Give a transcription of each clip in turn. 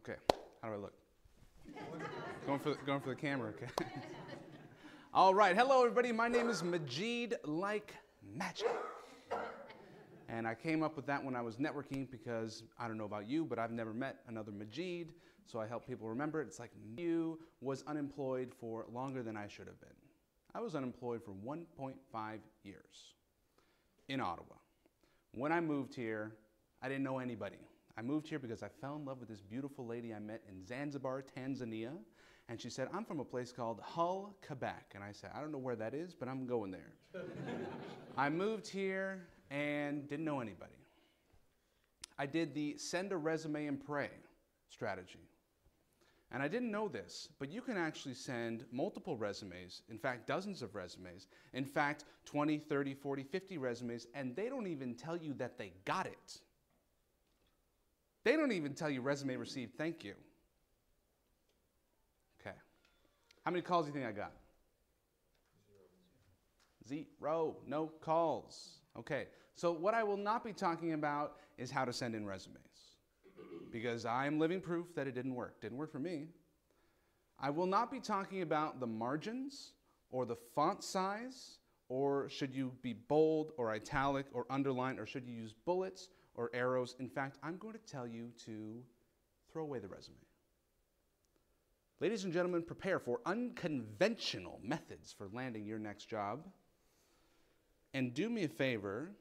Okay, how do I look? Going for the camera, okay. All right, hello everybody. My name is Majeed like magic. And I came up with that when I was networking because I don't know about you, but I've never met another Majeed, so I help people remember it. It's like you was unemployed for longer than I should have been. I was unemployed for 1.5 years in Ottawa. When I moved here, I didn't know anybody. I moved here because I fell in love with this beautiful lady I met in Zanzibar, Tanzania. And she said, I'm from a place called Hull, Quebec. And I said, I don't know where that is, but I'm going there. I moved here and didn't know anybody. I did the send a resume and pray strategy. And I didn't know this, but you can actually send multiple resumes, in fact, dozens of resumes, in fact, 20, 30, 40, 50 resumes, and they don't even tell you that they got it. They don't even tell you resume received, thank you. Okay. How many calls do you think I got? Zero. No calls. Okay. So what I will not be talking about is how to send in resumes, because I'm living proof that it didn't work. Didn't work for me. I will not be talking about the margins or the font size, or should you be bold or italic or underline, or should you use bullets or arrows. In fact, I'm going to tell you to throw away the resume. Ladies and gentlemen, prepare for unconventional methods for landing your next job. And do me a favor,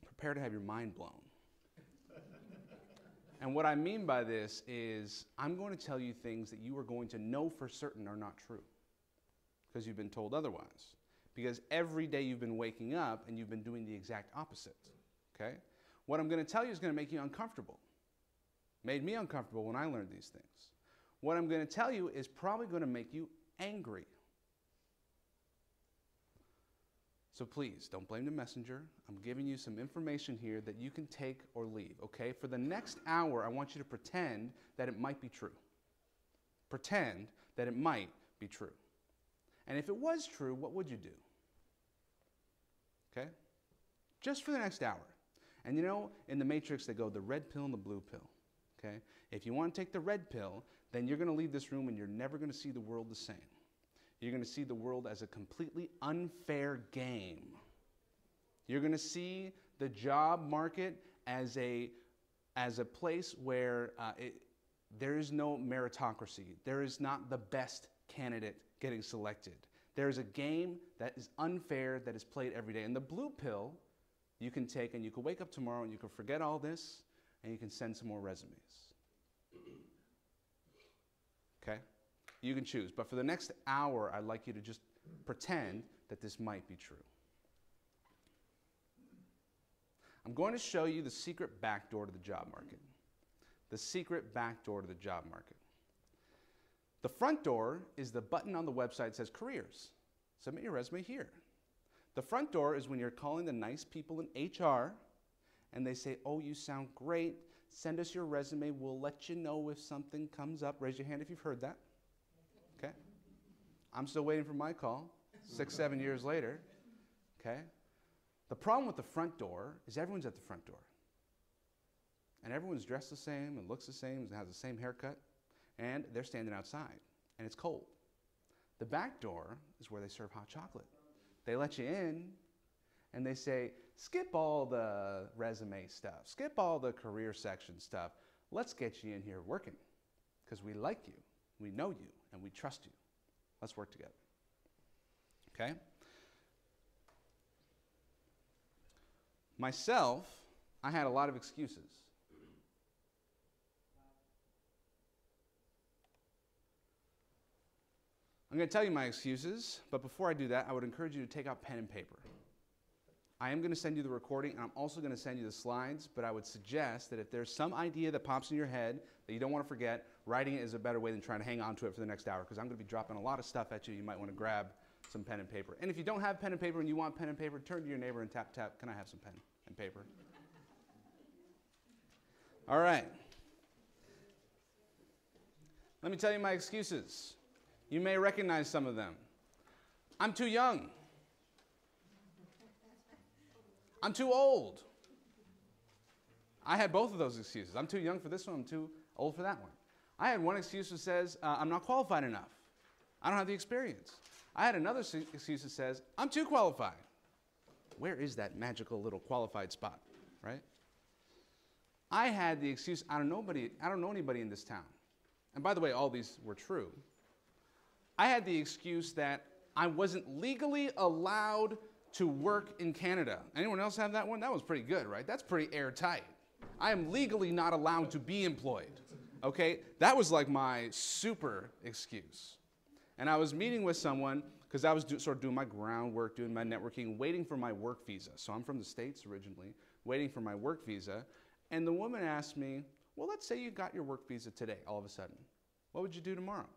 prepare to have your mind blown. And what I mean by this is I'm going to tell you things that you are going to know for certain are not true because you've been told otherwise. Because every day you've been waking up and you've been doing the exact opposite, okay? What I'm going to tell you is going to make you uncomfortable. Made me uncomfortable when I learned these things. What I'm going to tell you is probably going to make you angry. So please, don't blame the messenger. I'm giving you some information here that you can take or leave, okay? For the next hour, I want you to pretend that it might be true. Pretend that it might be true. And if it was true, what would you do? Okay? Just for the next hour. And you know, in the Matrix, they go the red pill and the blue pill, okay? If you want to take the red pill, then you're going to leave this room and you're never going to see the world the same. You're going to see the world as a completely unfair game. You're going to see the job market as a place where there is no meritocracy. There is not the best candidate getting selected. There is a game that is unfair that is played every day. And the blue pill you can take, and you can wake up tomorrow and you can forget all this and you can send some more resumes. Okay? You can choose. But for the next hour, I'd like you to just pretend that this might be true. I'm going to show you the secret back door to the job market. The secret back door to the job market. The front door is the button on the website that says careers. Submit your resume here. The front door is when you're calling the nice people in HR and they say, oh, you sound great. Send us your resume. We'll let you know if something comes up. Raise your hand if you've heard that. Okay? I'm still waiting for my call 6, 7 years later. Okay? The problem with the front door is everyone's at the front door. And everyone's dressed the same and looks the same and has the same haircut. And they're standing outside, and it's cold. The back door is where they serve hot chocolate. They let you in, and they say, skip all the resume stuff, skip all the career section stuff. Let's get you in here working, because we like you, we know you, and we trust you. Let's work together. Okay? Myself, I had a lot of excuses. I'm going to tell you my excuses, but before I do that, I would encourage you to take out pen and paper. I am going to send you the recording, and I'm also going to send you the slides, but I would suggest that if there's some idea that pops in your head that you don't want to forget, writing it is a better way than trying to hang on to it for the next hour, because I'm going to be dropping a lot of stuff at you. You might want to grab some pen and paper. And if you don't have pen and paper and you want pen and paper, turn to your neighbor and tap, tap, can I have some pen and paper? All right. Let me tell you my excuses. You may recognize some of them. I'm too young. I'm too old. I had both of those excuses. I'm too young for this one, I'm too old for that one. I had one excuse that says, I'm not qualified enough. I don't have the experience. I had another excuse that says, I'm too qualified. Where is that magical little qualified spot, right? I had the excuse, I don't know anybody in this town. And by the way, all these were true. I had the excuse that I wasn't legally allowed to work in Canada. Anyone else have that one? That was pretty good, right? That's pretty airtight. I am legally not allowed to be employed, okay? That was like my super excuse. And I was meeting with someone, because I was sort of doing my groundwork, doing my networking, waiting for my work visa. So I'm from the States originally, waiting for my work visa. And the woman asked me, well, let's say you got your work visa today, all of a sudden. What would you do tomorrow?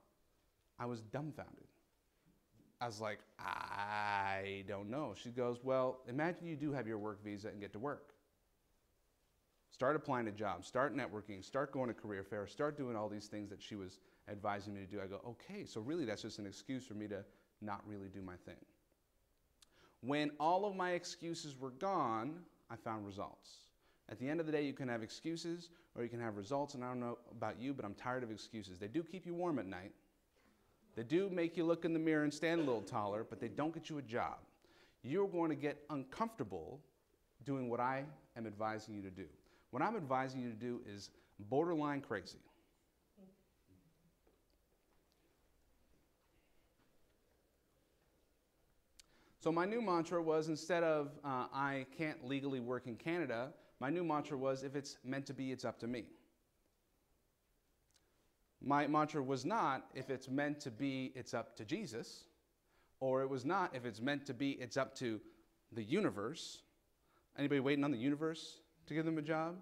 I was dumbfounded. I was like, I don't know. She goes, well, imagine you do have your work visa and get to work. Start applying to jobs, start networking, start going to career fairs, start doing all these things that she was advising me to do. I go, okay, so really that's just an excuse for me to not really do my thing. When all of my excuses were gone, I found results. At the end of the day, you can have excuses or you can have results, and I don't know about you, but I'm tired of excuses. They do keep you warm at night. They do make you look in the mirror and stand a little taller, but they don't get you a job. You're going to get uncomfortable doing what I am advising you to do. What I'm advising you to do is borderline crazy. So my new mantra was, instead of I can't legally work in Canada, my new mantra was, if it's meant to be, it's up to me. My mantra was not, if it's meant to be, it's up to Jesus, or it was not, if it's meant to be, it's up to the universe. Anybody waiting on the universe to give them a job?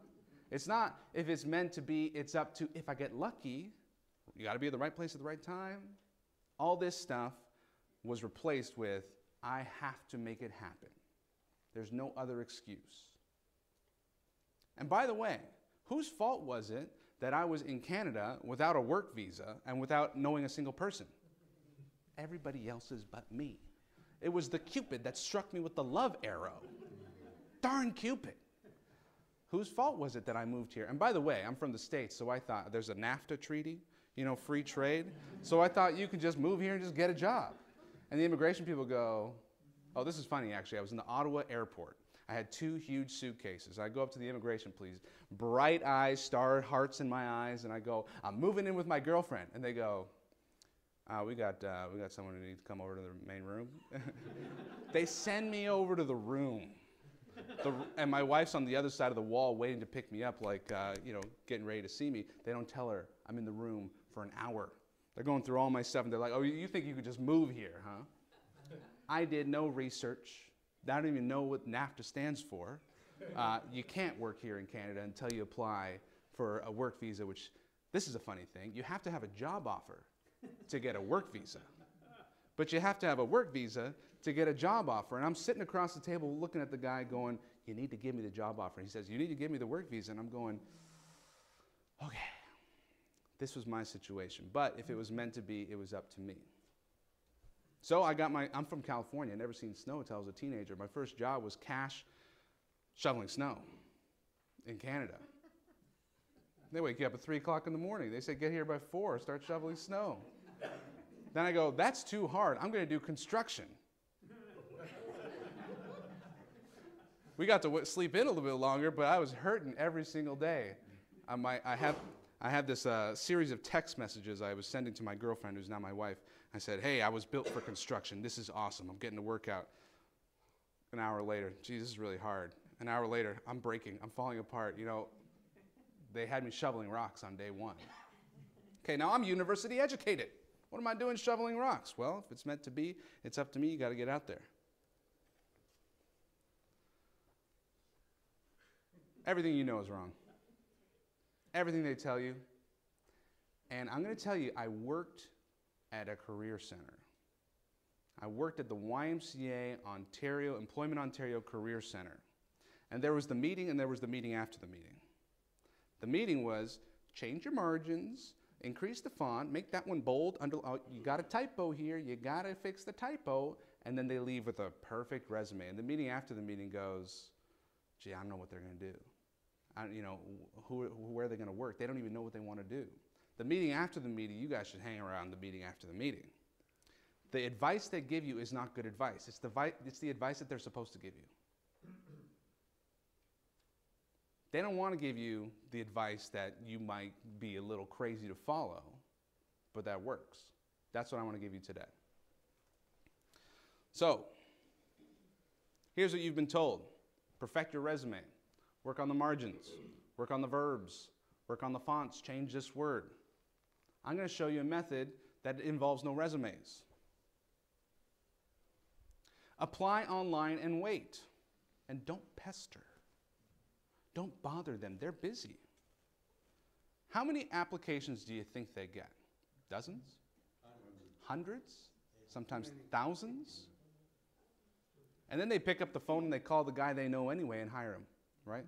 It's not, if it's meant to be, it's up to, if I get lucky. You got to be at the right place at the right time. All this stuff was replaced with, I have to make it happen. There's no other excuse. And by the way, whose fault was it that I was in Canada without a work visa and without knowing a single person? Everybody else's but me. It was the Cupid that struck me with the love arrow. Darn Cupid. Whose fault was it that I moved here? And by the way, I'm from the States, so I thought there's a NAFTA treaty, you know, free trade. So I thought you could just move here and just get a job. And the immigration people go, oh, this is funny actually. I was in the Ottawa airport. I had 2 huge suitcases. I go up to the immigration police, bright eyes, star hearts in my eyes, and I go, I'm moving in with my girlfriend. And they go, we got someone who needs to come over to the main room. They send me over to the room. And my wife's on the other side of the wall waiting to pick me up, like, you know, getting ready to see me. They don't tell her I'm in the room for an hour. They're going through all my stuff, and they're like, oh, you think you could just move here, huh? I did no research. I don't even know what NAFTA stands for. You can't work here in Canada until you apply for a work visa, which, this is a funny thing. You have to have a job offer to get a work visa. But you have to have a work visa to get a job offer. And I'm sitting across the table looking at the guy going, you need to give me the job offer. He says, you need to give me the work visa. And I'm going, okay, this was my situation. But if it was meant to be, it was up to me. So I'm from California. I never seen snow until I was a teenager. My first job was cash shoveling snow in Canada. They wake you up at 3 o'clock in the morning. They say, get here by 4, start shoveling snow. Then I go, that's too hard. I'm going to do construction. We got to sleep in a little bit longer, but I was hurting every single day. I have this series of text messages I was sending to my girlfriend, who's now my wife. I said, hey, I was built for construction. This is awesome. I'm getting to work out. An hour later, geez, this is really hard. An hour later, I'm breaking. I'm falling apart. You know, they had me shoveling rocks on day 1. Okay, now I'm university educated. What am I doing shoveling rocks? Well, if it's meant to be, it's up to me. You got to get out there. Everything you know is wrong. Everything they tell you. And I'm going to tell you, I worked at a career center. I worked at the YMCA Ontario, Employment Ontario Career Center. And there was the meeting, and there was the meeting after the meeting. The meeting was, change your margins, increase the font, make that one bold, you got a typo here, you got to fix the typo, and then they leave with a perfect resume. And the meeting after the meeting goes, gee, I don't know what they're going to do. You know, where are they going to work? They don't even know what they want to do. The meeting after the meeting, you guys should hang around the meeting after the meeting. The advice they give you is not good advice. It's the advice that they're supposed to give you. They don't want to give you the advice that you might be a little crazy to follow, but that works. That's what I want to give you today. So, here's what you've been told. Perfect your resume. Work on the margins. Work on the verbs. Work on the fonts. Change this word. I'm going to show you a method that involves no resumes. Apply online and wait. And don't pester. Don't bother them. They're busy. How many applications do you think they get? Dozens? Hundreds? Sometimes thousands? And then they pick up the phone and they call the guy they know anyway and hire him, right?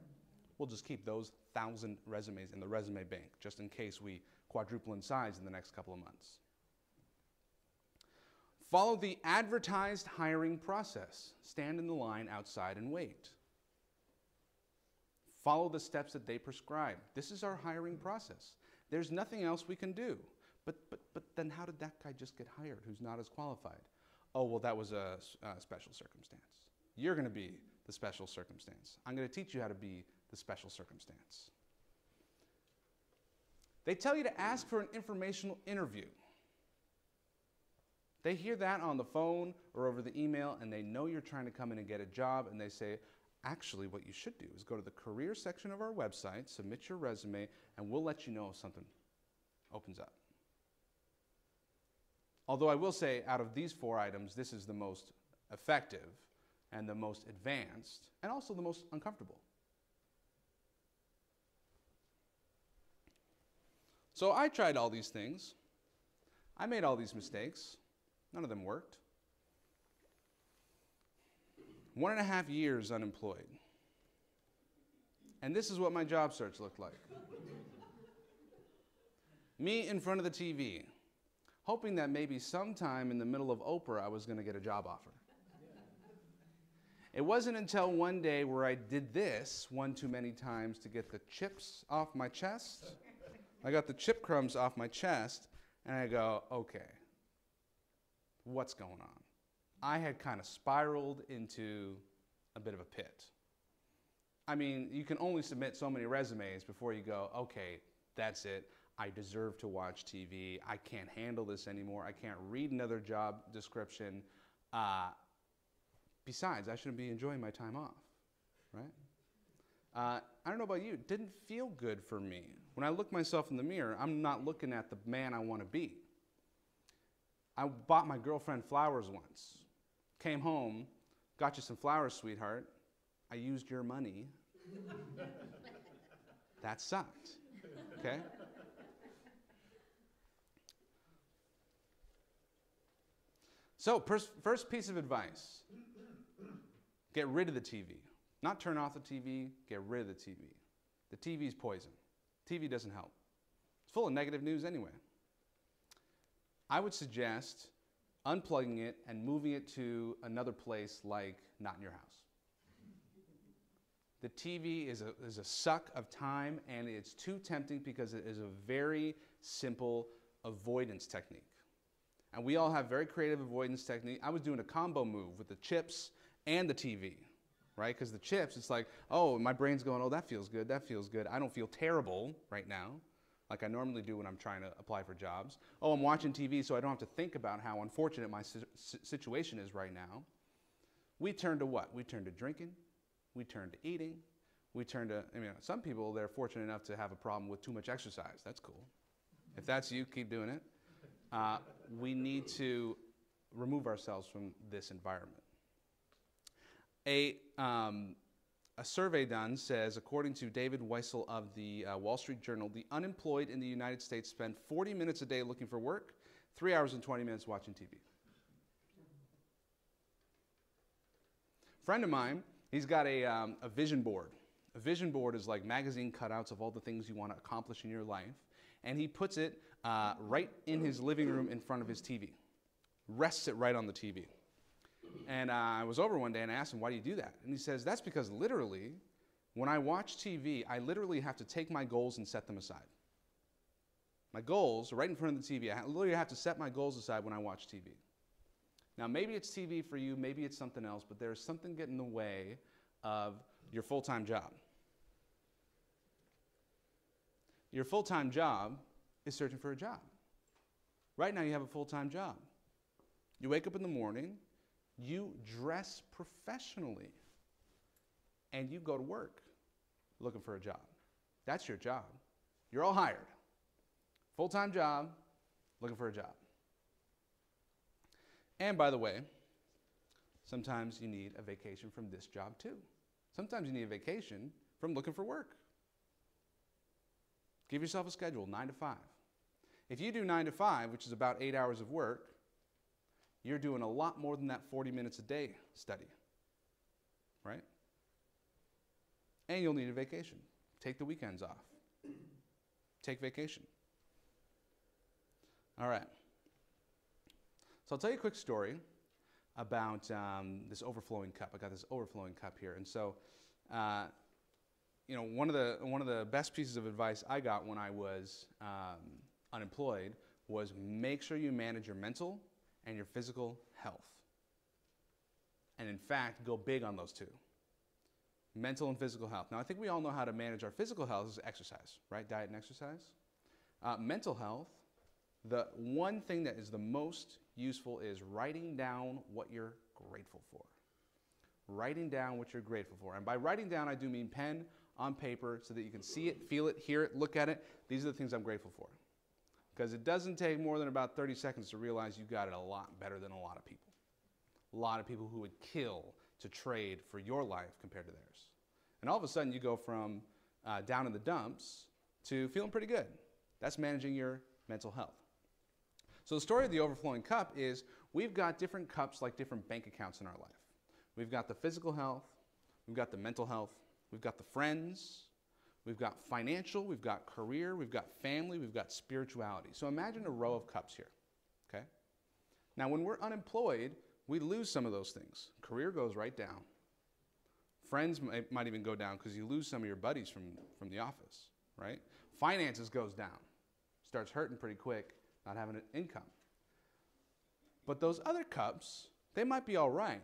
We'll just keep those 1,000 resumes in the resume bank just in case we quadruple in size in the next couple of months. Follow the advertised hiring process. Stand in the line outside and wait. Follow the steps that they prescribe. This is our hiring process. There's nothing else we can do. But then how did that guy just get hired who's not as qualified? Oh, well, that was a special circumstance. You're going to be the special circumstance. I'm going to teach you how to be the special circumstance. They tell you to ask for an informational interview. They hear that on the phone or over the email, and they know you're trying to come in and get a job, and they say, actually, what you should do is go to the career section of our website, submit your resume, and we'll let you know if something opens up. Although I will say, out of these 4 items, this is the most effective and the most advanced, and also the most uncomfortable. So I tried all these things. I made all these mistakes. None of them worked. 1.5 years unemployed. And this is what my job search looked like. Me in front of the TV, hoping that maybe sometime in the middle of Oprah I was going to get a job offer. It wasn't until one day where I did this one too many times to get the chips off my chest. I got the chip crumbs off my chest, and I go, okay, what's going on? I had kind of spiraled into a bit of a pit. I mean, you can only submit so many resumes before you go, okay, that's it. I deserve to watch TV. I can't handle this anymore. I can't read another job description. Besides, I shouldn't be enjoying my time off, right? I don't know about you. It didn't feel good for me. When I look myself in the mirror, I'm not looking at the man I want to be. I bought my girlfriend flowers once. Came home, got you some flowers, sweetheart. I used your money. That sucked, okay? So, first piece of advice, get rid of the TV. Not turn off the TV, get rid of the TV. The TV is poison. TV doesn't help. It's full of negative news anyway. I would suggest unplugging it and moving it to another place like not in your house. The TV is a suck of time, and it's too tempting because it is a very simple avoidance technique. And we all have very creative avoidance technique. I was doing a combo move with the chips and the TV, right? Because the chips, it's like, oh, my brain's going, oh, that feels good, that feels good. I don't feel terrible right now, like I normally do when I'm trying to apply for jobs. Oh, I'm watching TV, so I don't have to think about how unfortunate my situation is right now. We turn to what? We turn to drinking. We turn to eating. We turn to, I mean, some people, they're fortunate enough to have a problem with too much exercise. That's cool. If that's you, keep doing it. We need to remove ourselves from this environment. A survey done says, according to David Weissel of the Wall Street Journal, the unemployed in the United States spend 40 minutes a day looking for work, 3 hours and 20 minutes watching TV. A friend of mine, he's got a vision board. A vision board is like magazine cutouts of all the things you want to accomplish in your life. And he puts it right in his living room in front of his TV. Rests it right on the TV. And I was over one day and I asked him, why do you do that? And he says, that's because literally, when I watch TV, I literally have to take my goals and set them aside. My goals are right in front of the TV. I literally have to set my goals aside when I watch TV. Now, maybe it's TV for you, maybe it's something else, but there's something getting in the way of your full-time job. Your full-time job is searching for a job. Right now, you have a full-time job. You wake up in the morning, you dress professionally, and you go to work looking for a job. That's your job. You're all hired. Full-time job, looking for a job. And by the way, sometimes you need a vacation from this job too. Sometimes you need a vacation from looking for work. Give yourself a schedule, 9 to 5. If you do 9 to 5, which is about 8 hours of work, you're doing a lot more than that 40 minutes a day study, right? And you'll need a vacation. Take the weekends off. Take vacation. All right. So I'll tell you a quick story about this overflowing cup. I got this overflowing cup here. And so, one of the best pieces of advice I got when I was unemployed was make sure you manage your mental and your physical health. And in fact, go big on those two. Mental and physical health. Now, I think we all know how to manage our physical health is exercise, right? Diet and exercise. Mental health, the one thing that is the most useful is writing down what you're grateful for. Writing down what you're grateful for. And by writing down, I do mean pen on paper so that you can see it, feel it, hear it, look at it. These are the things I'm grateful for. Because it doesn't take more than about 30 seconds to realize you got it a lot better than a lot of people. A lot of people who would kill to trade for your life compared to theirs. And all of a sudden you go from down in the dumps to feeling pretty good. That's managing your mental health. So the story of the overflowing cup is we've got different cups like different bank accounts in our life. We've got the physical health, we've got the mental health, we've got the friends, we've got financial, we've got career, we've got family, we've got spirituality. So imagine a row of cups here, okay? Now when we're unemployed, we lose some of those things. Career goes right down. Friends might even go down because you lose some of your buddies from the office, right? Finances goes down. Starts hurting pretty quick, not having an income. But those other cups, they might be all right.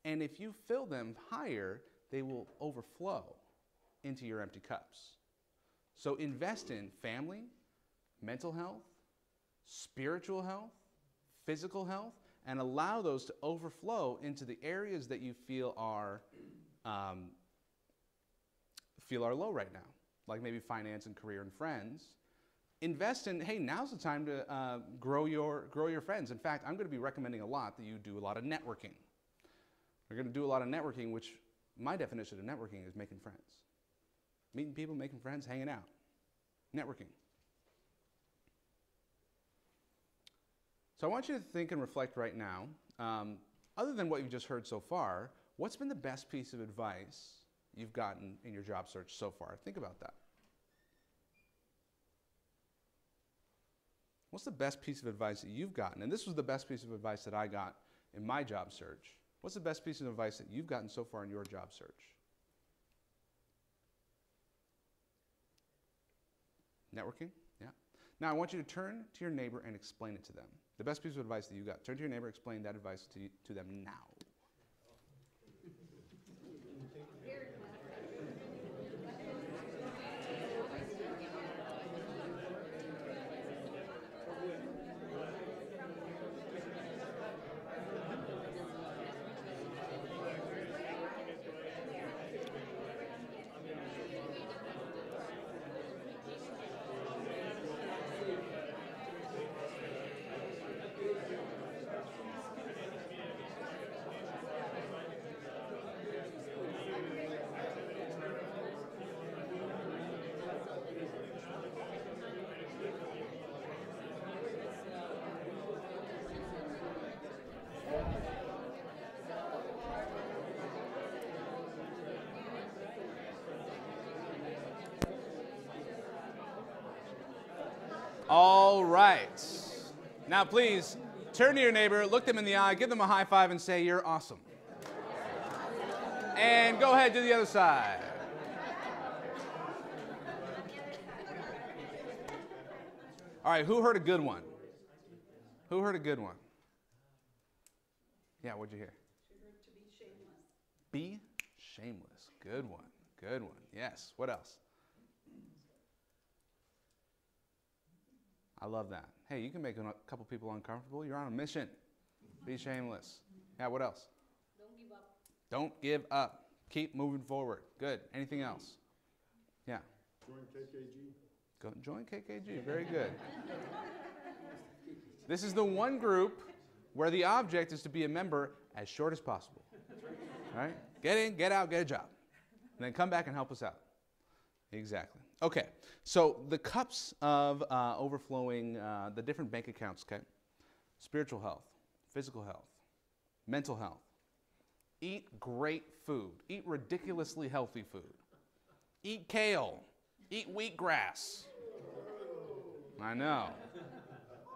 And if you fill them higher, they will overflow into your empty cups. So invest in family, mental health, spiritual health, physical health, and allow those to overflow into the areas that you feel are low right now, like maybe finance and career and friends. Invest in, hey, now's the time to grow your friends. In fact, I'm going to be recommending a lot that you do a lot of networking. We're going to do a lot of networking, which my definition of networking is making friends. Meeting people, making friends, hanging out. Networking. So I want you to think and reflect right now, other than what you've just heard so far, what's been the best piece of advice you've gotten in your job search so far? Think about that. What's the best piece of advice that you've gotten? And this was the best piece of advice that I got in my job search. What's the best piece of advice that you've gotten so far in your job search? Networking? Yeah. Now I want you to turn to your neighbor and explain it to them. The best piece of advice that you got. Turn to your neighbor, explain that advice to them now. All right. Now please turn to your neighbor, look them in the eye, give them a high five and say, "You're awesome." And go ahead to the other side. All right, who heard a good one? Who heard a good one? Yeah, what'd you hear? She heard to be shameless. Be shameless. Good one. Good one. Yes. What else? I love that. Hey, you can make a couple people uncomfortable. You're on a mission. Be shameless. Yeah, what else? Don't give up. Don't give up. Keep moving forward. Good. Anything else? Yeah. Join KKG. Go join KKG. Very good. This is the one group where the object is to be a member as short as possible. All right? Get in, get out, get a job. And then come back and help us out. Exactly. Okay. So the cups of overflowing, the different bank accounts, okay? Spiritual health, physical health, mental health. Eat great food. Eat ridiculously healthy food. Eat kale. Eat wheatgrass. I know.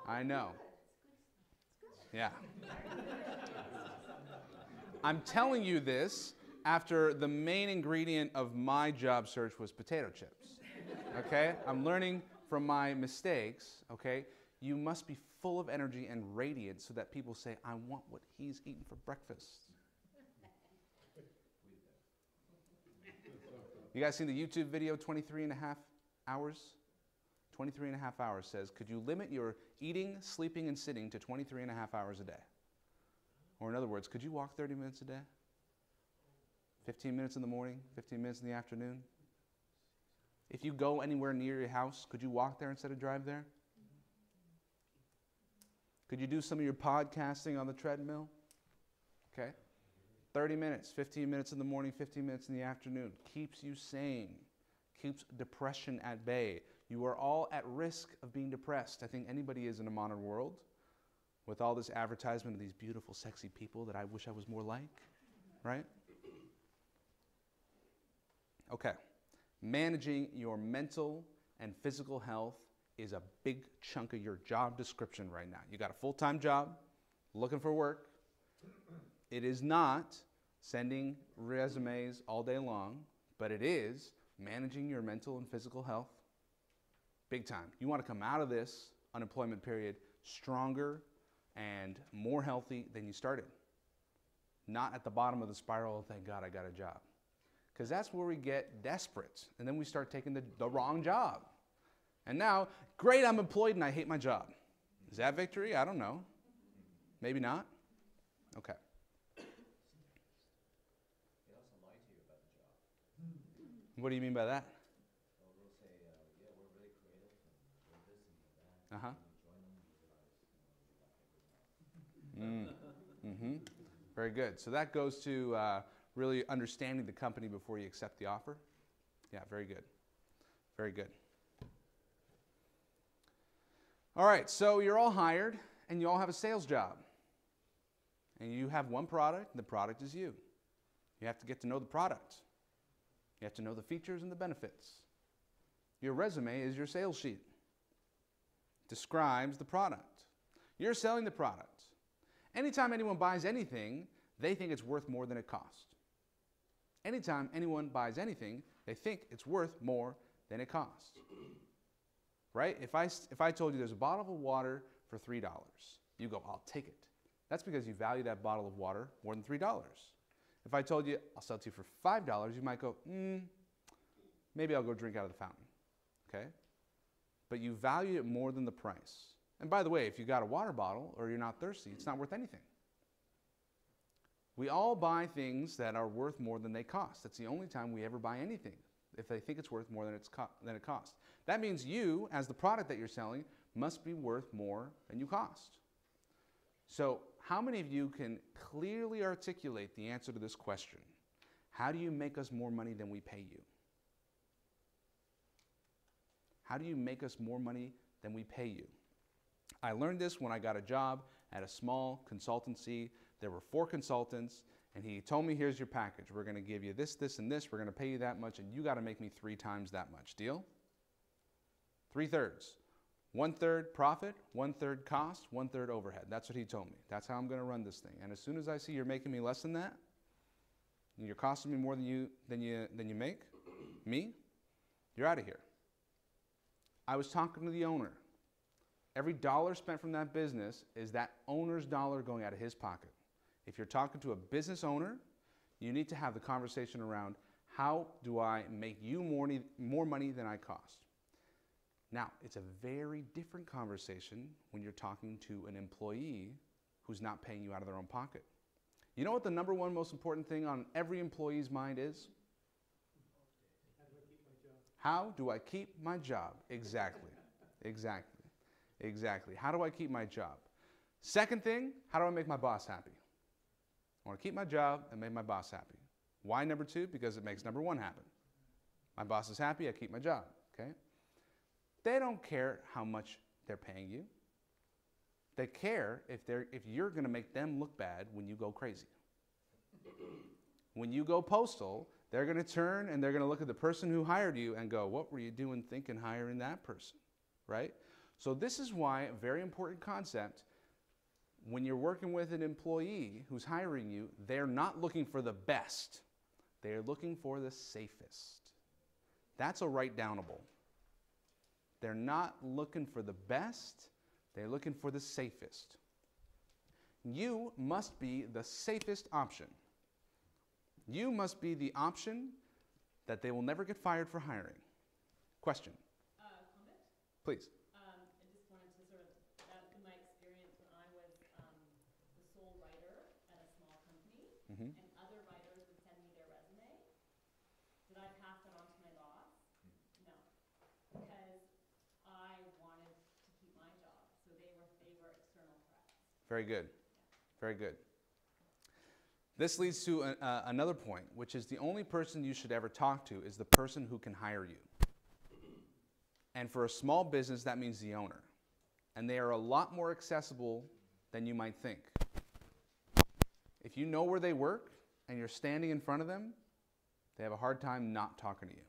I know. Yeah. I'm telling you this after the main ingredient of my job search was potato chips. Okay? I'm learning from my mistakes, okay? You must be full of energy and radiant so that people say, I want what he's eating for breakfast. You guys seen the YouTube video, 23 and a half hours? 23 and a half hours says, could you limit your eating, sleeping, and sitting to 23 and a half hours a day? Or in other words, could you walk 30 minutes a day? 15 minutes in the morning, 15 minutes in the afternoon? If you go anywhere near your house, could you walk there instead of drive there? Could you do some of your podcasting on the treadmill? Okay. 30 minutes, 15 minutes in the morning, 15 minutes in the afternoon. Keeps you sane. Keeps depression at bay. You are all at risk of being depressed. I think anybody is in a modern world with all this advertisement of these beautiful, sexy people that I wish I was more like, right? Okay. Managing your mental and physical health is a big chunk of your job description right now. You got a full-time job, looking for work. It is not sending resumes all day long, but it is managing your mental and physical health big time. You want to come out of this unemployment period stronger and more healthy than you started. Not at the bottom of the spiral, oh, thank God I got a job. Because that's where we get desperate, and then we start taking the wrong job. And now, great, I'm employed and I hate my job. Is that victory? I don't know. Maybe not. Okay. What do you mean by that? Well, they'll say, yeah, we're really creative, and we're this and we're that. Uh-huh. And you join them, you realize, Very good. So that goes to really understanding the company before you accept the offer. Yeah, very good. Very good. All right, so you're all hired, and you all have a sales job. And you have one product, and the product is you. You have to get to know the product. You have to know the features and the benefits. Your resume is your sales sheet. Describes the product. You're selling the product. Anytime anyone buys anything, they think it's worth more than it costs. Anytime anyone buys anything, they think it's worth more than it costs. Right? If I told you there's a bottle of water for $3, you go, I'll take it. That's because you value that bottle of water more than $3. If I told you, I'll sell it to you for $5, you might go, maybe I'll go drink out of the fountain, okay? But you value it more than the price. And by the way, if you got a water bottle or you're not thirsty, it's not worth anything. We all buy things that are worth more than they cost. That's the only time we ever buy anything, if they think it's worth more than it costs. That means you, as the product that you're selling, must be worth more than you cost. So how many of you can clearly articulate the answer to this question? How do you make us more money than we pay you? How do you make us more money than we pay you? I learned this when I got a job at a small consultancy. There were 4 consultants, and he told me, here's your package. We're going to give you this, this, and this. We're going to pay you that much, and you got to make me 3 times that much. Deal? 3/3. 1/3 profit, 1/3 cost, 1/3 overhead. That's what he told me. That's how I'm going to run this thing. And as soon as I see you're making me less than that, and you're costing me more than you make me, you're out of here. I was talking to the owner. Every dollar spent from that business is that owner's dollar going out of his pocket. If you're talking to a business owner, you need to have the conversation around, how do I make you more money than I cost? Now, it's a very different conversation when you're talking to an employee who's not paying you out of their own pocket. You know what the number one most important thing on every employee's mind is? How do I keep my job? Exactly. Exactly. Exactly. How do I keep my job? Second thing, how do I make my boss happy? I want to keep my job and make my boss happy. Why number two? Because it makes number one happen. My boss is happy, I keep my job. Okay? They don't care how much they're paying you. They care if you're going to make them look bad when you go crazy. When you go postal, they're going to turn and they're going to look at the person who hired you and go, what were you doing thinking hiring that person? Right? So this is why a very important concept, when you're working with an employee who's hiring you, they're not looking for the best. They're looking for the safest. That's a write-downable. They're not looking for the best. They're looking for the safest. You must be the safest option. You must be the option that they will never get fired for hiring. Question? Comment? Please. I just wanted to sort of, in my experience when I was the sole writer at a small company, and other writers would send me their resume, did I pass that on to my boss? No. Because I wanted to keep my job. So they were external threats. Very good. Yeah. Very good. This leads to another point, which is the only person you should ever talk to is the person who can hire you. And for a small business, that means the owner. And they are a lot more accessible than you might think. If you know where they work and you're standing in front of them, they have a hard time not talking to you.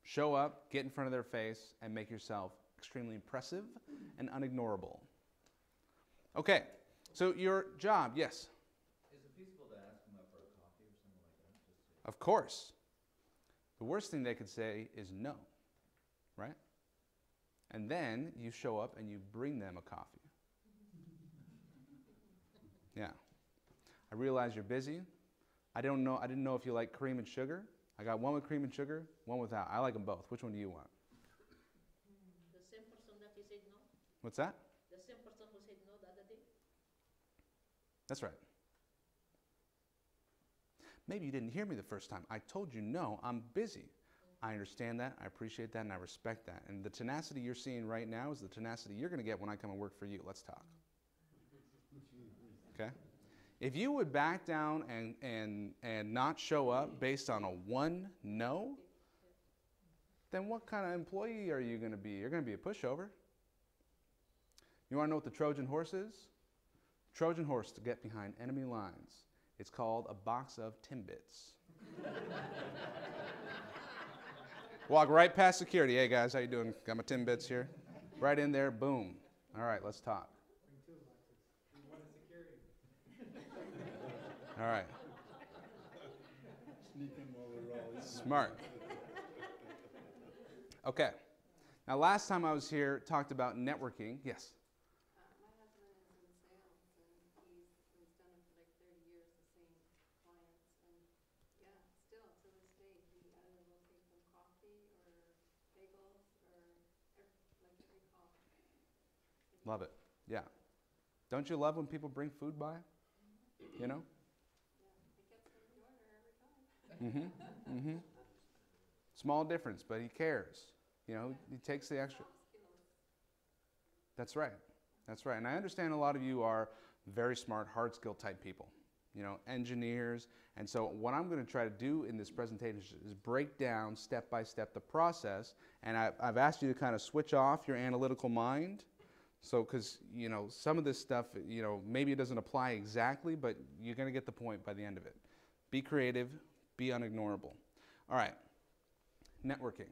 Show up, get in front of their face, and make yourself extremely impressive and unignorable. Okay, so your job, yes? Is it feasible to ask them out for a coffee or something like that? Just to... Of course. The worst thing they could say is no, right? And then you show up and you bring them a coffee. Yeah. I realize you're busy. I didn't know if you like cream and sugar. I got one with cream and sugar, one without. I like them both. Which one do you want? The same person that you said no? What's that? The same person who said no the other day? That's right. Maybe you didn't hear me the first time. I told you no, I'm busy. I understand that, I appreciate that, and I respect that. And the tenacity you're seeing right now is the tenacity you're going to get when I come and work for you. Let's talk. Okay? If you would back down and not show up based on a one no, then what kind of employee are you going to be? You're going to be a pushover. You want to know what the Trojan horse is? Trojan horse to get behind enemy lines. It's called a box of Timbits. Walk right past security. Hey guys, how you doing? Got my Timbits here. Right in there, boom. All right, let's talk. All right. Smart. Okay. Now, last time I was here, talked about networking. Yes? My husband is in sales, and he's done it for like 30 years, the same clients. And yeah, still to this day, he either will take them coffee or bagels or every call. Love it. Yeah. Don't you love when people bring food by? You know? Yeah, it gets them the order every time. Mm-hmm. Mm-hmm. Small difference, but he cares. You know, he takes the extra. That's right. That's right. And I understand a lot of you are very smart, hard skill type people, you know, engineers. And so what I'm going to try to do in this presentation is break down step by step the process. And I've asked you to kind of switch off your analytical mind. So, because, you know, some of this stuff, you know, maybe it doesn't apply exactly, but you're going to get the point by the end of it. Be creative, be unignorable. All right. Networking.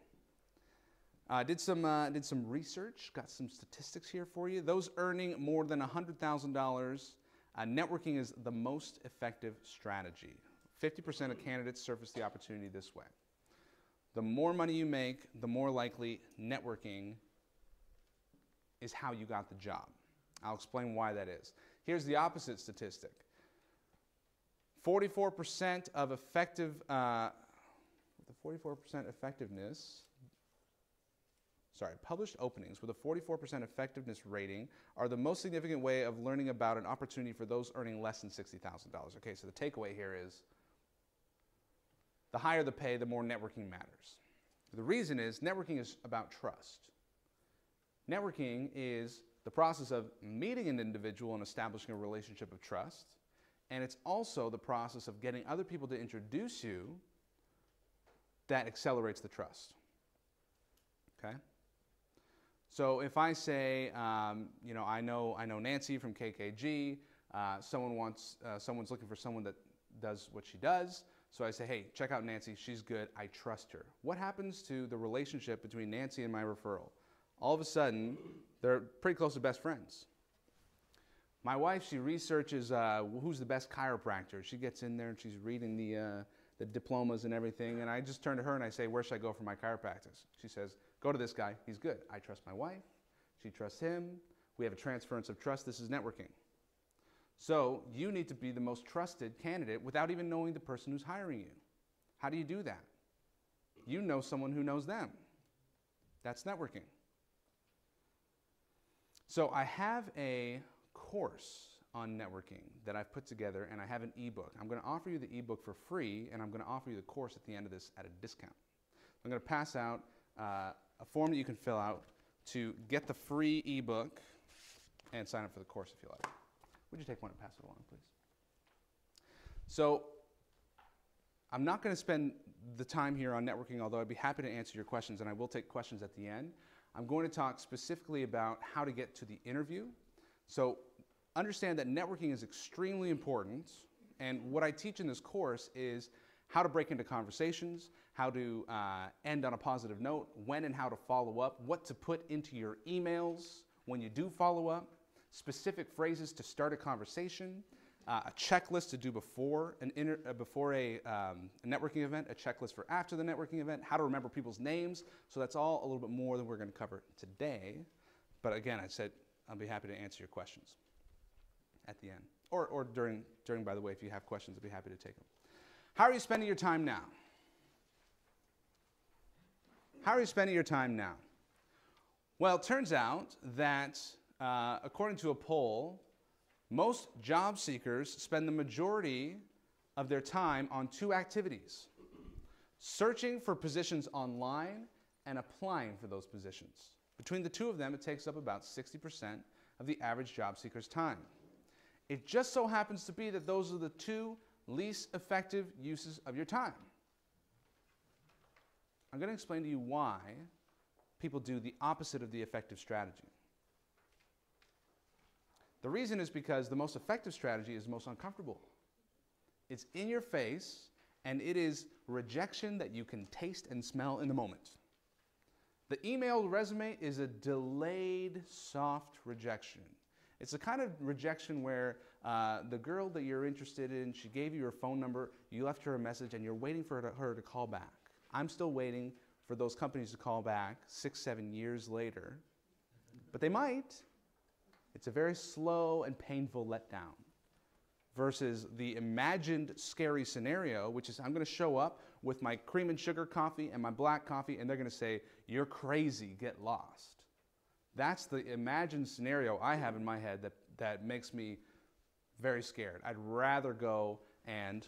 Did some research, got some statistics here for you. Those earning more than $100,000, networking is the most effective strategy. 50% of candidates surface the opportunity this way. The more money you make, the more likely networking is how you got the job. I'll explain why that is. Here's the opposite statistic. 44% of effective, published openings with a 44% effectiveness rating are the most significant way of learning about an opportunity for those earning less than $60,000. Okay, so the takeaway here is the higher the pay, the more networking matters. The reason is networking is about trust. Networking is the process of meeting an individual and establishing a relationship of trust, and it's also the process of getting other people to introduce you that accelerates the trust. Okay? So if I say, you know, I know Nancy from KKG. Someone's looking for someone that does what she does. So I say, hey, check out Nancy. She's good. I trust her. What happens to the relationship between Nancy and my referral? All of a sudden, they're pretty close to best friends. My wife, she researches who's the best chiropractor. She gets in there and she's reading the diplomas and everything. And I just turn to her and I say, where should I go for my chiropractic? She says, go to this guy. He's good. I trust my wife. She trusts him. We have a transference of trust. This is networking. So you need to be the most trusted candidate without even knowing the person who's hiring you. How do you do that? You know someone who knows them. That's networking. So I have a course on networking that I've put together, and I have an ebook. I'm going to offer you the ebook for free, and I'm going to offer you the course at the end of this at a discount. I'm going to pass out a form that you can fill out to get the free ebook and sign up for the course if you like. Would you take one and pass it along, please? So I'm not going to spend the time here on networking, although I'd be happy to answer your questions, and I will take questions at the end. I'm going to talk specifically about how to get to the interview. So understand that networking is extremely important, and what I teach in this course is how to break into conversations, how to end on a positive note, when and how to follow up, what to put into your emails when you do follow up, specific phrases to start a conversation, a checklist to do before a networking event, a checklist for after the networking event, how to remember people's names. So that's all a little bit more than we're going to cover today. But again, I said I'll be happy to answer your questions at the end. Or during, by the way, if you have questions, I'll be happy to take them. How are you spending your time now? How are you spending your time now? Well, it turns out that according to a poll, most job seekers spend the majority of their time on two activities: searching for positions online and applying for those positions. Between the two of them, it takes up about 60% of the average job seeker's time. It just so happens to be that those are the two least effective uses of your time. I'm going to explain to you why people do the opposite of the effective strategy. The reason is because the most effective strategy is most uncomfortable. It's in your face, and it is rejection that you can taste and smell in the moment. The emailed resume is a delayed, soft rejection. It's the kind of rejection where the girl that you're interested in, she gave you her phone number, you left her a message, and you're waiting for her to call back. I'm still waiting for those companies to call back 6, 7 years later, but they might. It's a very slow and painful letdown versus the imagined scary scenario, which is I'm going to show up with my cream and sugar coffee and my black coffee, and they're going to say, "You're crazy, get lost." That's the imagined scenario I have in my head that makes me very scared. I'd rather go and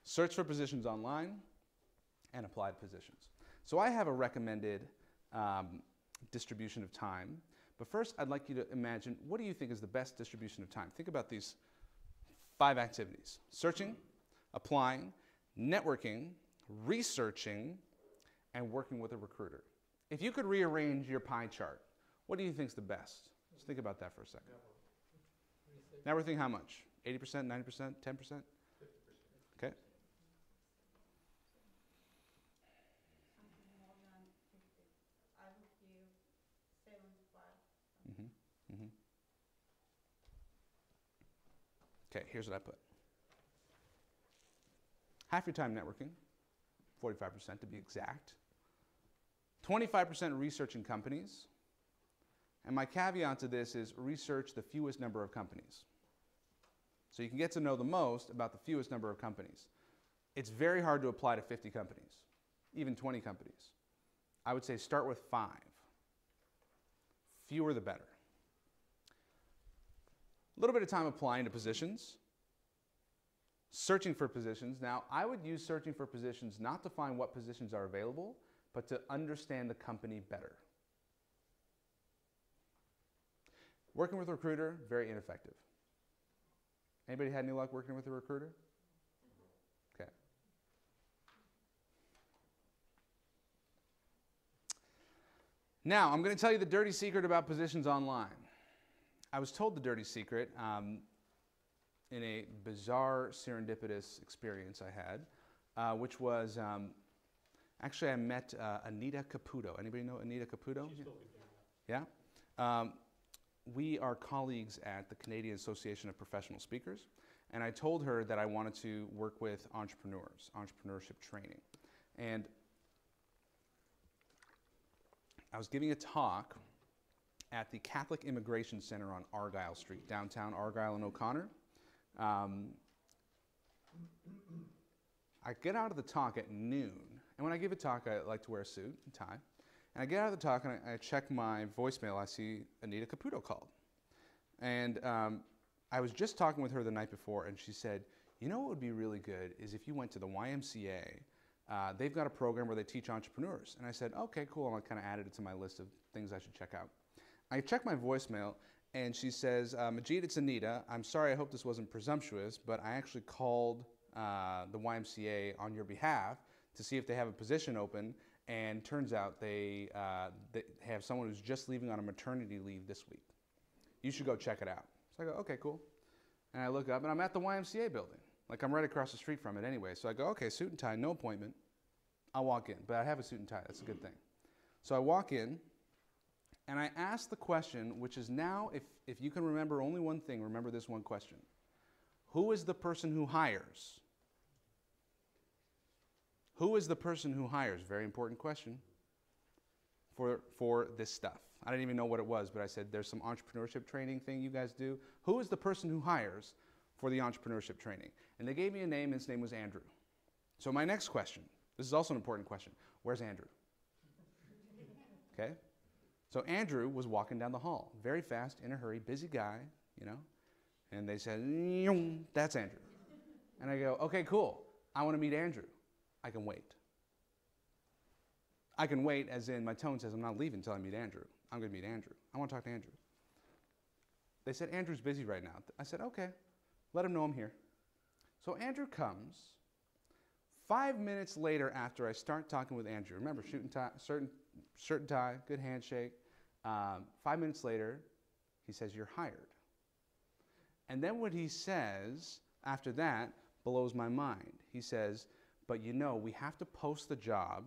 search for positions online and apply to positions. So I have a recommended distribution of time. But first, I'd like you to imagine, what do you think is the best distribution of time? Think about these 5 activities: searching, applying, networking, researching, and working with a recruiter. If you could rearrange your pie chart, what do you think is the best? Just think about that for a second. Networking, how much? 80%, 90%, 10%? 50%. Okay. More than 50. I would give 75. Okay, here's what I put. Half your time networking, 45% to be exact. 25% researching companies. And my caveat to this is research the fewest number of companies. So you can get to know the most about the fewest number of companies. It's very hard to apply to 50 companies, even 20 companies. I would say start with 5. Fewer the better. A little bit of time applying to positions. Searching for positions. Now, I would use searching for positions not to find what positions are available, but to understand the company better. Working with a recruiter, very ineffective. Anybody had any luck working with a recruiter? Okay. Now, I'm going to tell you the dirty secret about positions online. I was told the dirty secret in a bizarre, serendipitous experience I had, which was, actually I met Anita Caputo. Anybody know Anita Caputo? Yeah? We are colleagues at the Canadian Association of Professional Speakers, and I told her that I wanted to work with entrepreneurs, entrepreneurship training. And I was giving a talk at the Catholic Immigration Center on Argyle Street, downtown Argyle and O'Connor. I get out of the talk at noon, and when I give a talk, I like to wear a suit and tie. And I get out of the talk and I check my voicemail. I see Anita Caputo called. And I was just talking with her the night before, and she said, you know what would be really good is if you went to the YMCA. They've got a program where they teach entrepreneurs. And I said, okay, cool. And I kind of added it to my list of things I should check out. I checked my voicemail, and she says, Majeed, it's Anita. I'm sorry, I hope this wasn't presumptuous, but I actually called the YMCA on your behalf to see if they have a position open. And turns out they have someone who's just leaving on a maternity leave this week. You should go check it out. So I go, okay, cool. And I look up, and I'm at the YMCA building. Like, I'm right across the street from it anyway. So I go, okay, suit and tie, no appointment. I'll walk in. But I have a suit and tie. That's a good thing. So I walk in, and I ask the question, which is now, if you can remember only one thing, remember this one question. Who is the person who hires? Who is the person who hires? Very important question for this stuff. I didn't even know what it was, but I said, there's some entrepreneurship training thing you guys do. Who is the person who hires for the entrepreneurship training? And they gave me a name, and his name was Andrew. So my next question, this is also an important question. Where's Andrew? Okay? So Andrew was walking down the hall, very fast, in a hurry, busy guy, you know. And they said, that's Andrew. And I go, okay, cool. I want to meet Andrew. I can wait. I can wait as in my tone says I'm not leaving until I meet Andrew. I'm going to meet Andrew. I want to talk to Andrew. They said, Andrew's busy right now. I said, okay, let him know I'm here. So Andrew comes. 5 minutes later after I start talking with Andrew, remember, shirt and tie, good handshake. 5 minutes later, he says, you're hired. And then what he says after that blows my mind. He says, but you know, we have to post the job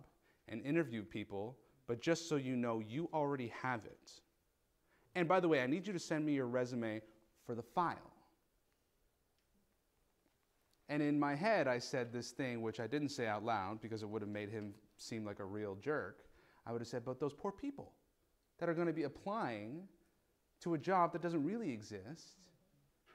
and interview people, but just so you know, you already have it. And by the way, I need you to send me your resume for the file. And in my head, I said this thing, which I didn't say out loud because it would have made him seem like a real jerk. I would have said, but those poor people that are going to be applying to a job that doesn't really exist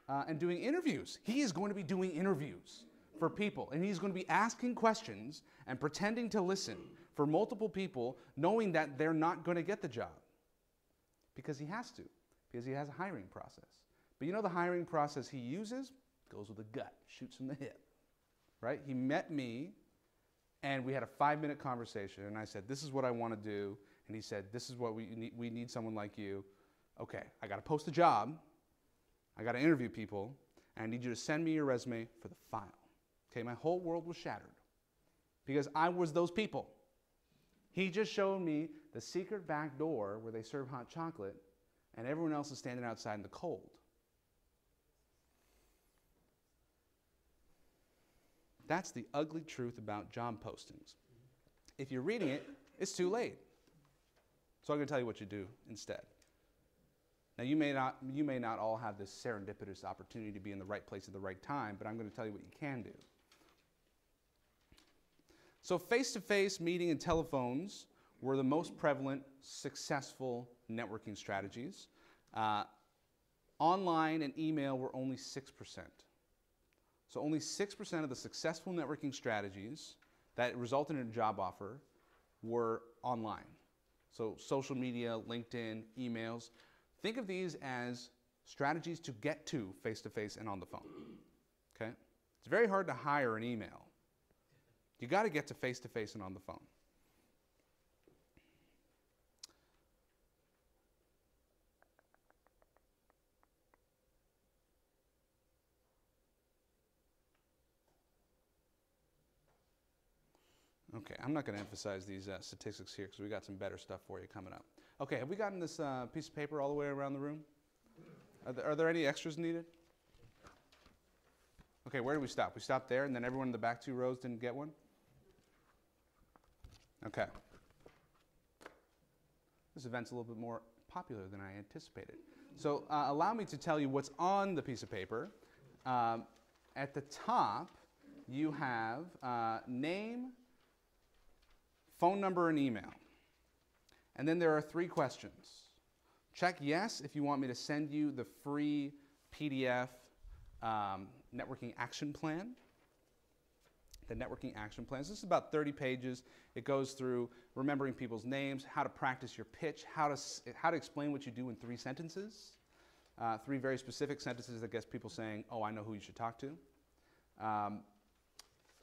and doing interviews. He is going to be doing interviews for people, and he's going to be asking questions and pretending to listen for multiple people, knowing that they're not going to get the job because he has to, because he has a hiring process. But you know the hiring process he uses goes with the gut, shoots from the hip, right? He met me, and we had a 5-minute conversation, and I said, this is what I want to do, and he said, this is what we need someone like you. Okay, I got to post a job, I got to interview people, and I need you to send me your resume for the file. Okay, my whole world was shattered because I was those people. He just showed me the secret back door where they serve hot chocolate, and everyone else is standing outside in the cold. That's the ugly truth about job postings. If you're reading it, it's too late. So I'm going to tell you what you do instead. Now, you may not all have this serendipitous opportunity to be in the right place at the right time, but I'm going to tell you what you can do. So face-to-face meeting and telephones were the most prevalent, successful networking strategies. Online and email were only 6%. So only 6% of the successful networking strategies that resulted in a job offer were online. So social media, LinkedIn, emails. Think of these as strategies to get to face-to-face and on the phone. Okay? It's very hard to hire an email. You got to get to face-to-face and on the phone. Okay, I'm not going to emphasize these statistics here because we got some better stuff for you coming up. Okay, have we gotten this piece of paper all the way around the room? Are there any extras needed? Okay, where did we stop? We stopped there, and then everyone in the back 2 rows didn't get one? Okay. This event's a little bit more popular than I anticipated. So allow me to tell you what's on the piece of paper. At the top, you have name, phone number, and email. And then there are 3 questions. Check yes if you want me to send you the free PDF networking action plan. The networking action plans. This is about 30 pages. It goes through remembering people's names, how to practice your pitch, how to explain what you do in 3 sentences. 3 very specific sentences that gets people saying, oh, I know who you should talk to.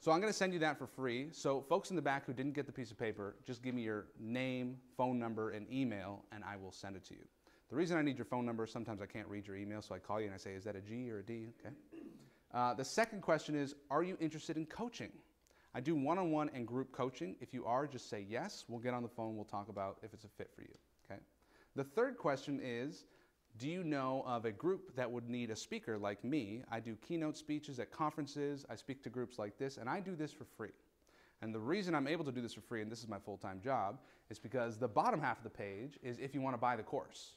So I'm going to send you that for free. So folks in the back who didn't get the piece of paper, just give me your name, phone number, and email, and I will send it to you. The reason I need your phone number, sometimes I can't read your email, so I call you and I say, is that a G or a D? Okay. The second question is, are you interested in coaching? I do one-on-one and group coaching. If you are, just say yes. We'll get on the phone. We'll talk about if it's a fit for you. Okay. The third question is, do you know of a group that would need a speaker like me? I do keynote speeches at conferences. I speak to groups like this, and I do this for free. And the reason I'm able to do this for free, and this is my full-time job, is because the bottom half of the page is if you want to buy the course.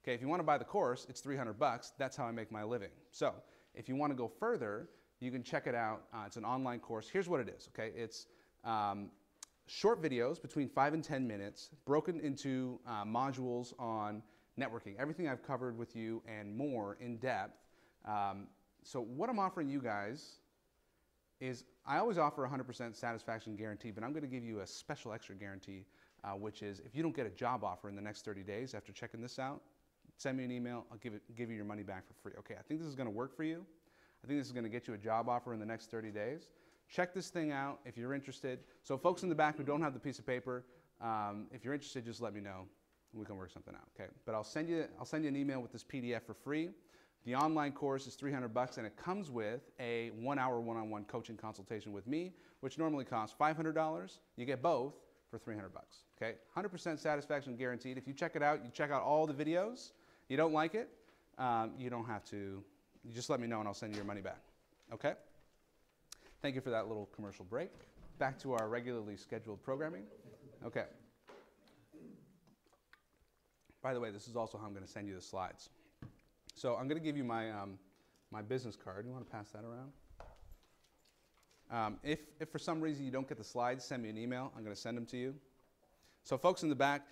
Okay, if you want to buy the course, it's $300. That's how I make my living. So if you want to go further, you can check it out. It's an online course. Here's what it is, okay? It's short videos between 5 and 10 minutes, broken into modules on networking. Everything I've covered with you and more in depth. So what I'm offering you guys is I always offer a 100% satisfaction guarantee, but I'm going to give you a special extra guarantee, which is if you don't get a job offer in the next 30 days after checking this out, send me an email. I'll give you your money back for free. Okay, I think this is going to work for you. I think this is going to get you a job offer in the next 30 days. Check this thing out if you're interested. So folks in the back who don't have the piece of paper, if you're interested, just let me know. We can work something out, okay? But I'll send you an email with this PDF for free. The online course is $300, and it comes with a 1-hour one-on-one coaching consultation with me, which normally costs $500. You get both for $300, okay? 100% satisfaction guaranteed. If you check it out, you check out all the videos. You don't like it, you don't have to. You just let me know, and I'll send you your money back, okay? Thank you for that little commercial break. Back to our regularly scheduled programming. Okay. By the way, this is also how I'm going to send you the slides. So I'm going to give you my, my business card. You want to pass that around? If for some reason you don't get the slides, send me an email. I'm going to send them to you. So folks in the back,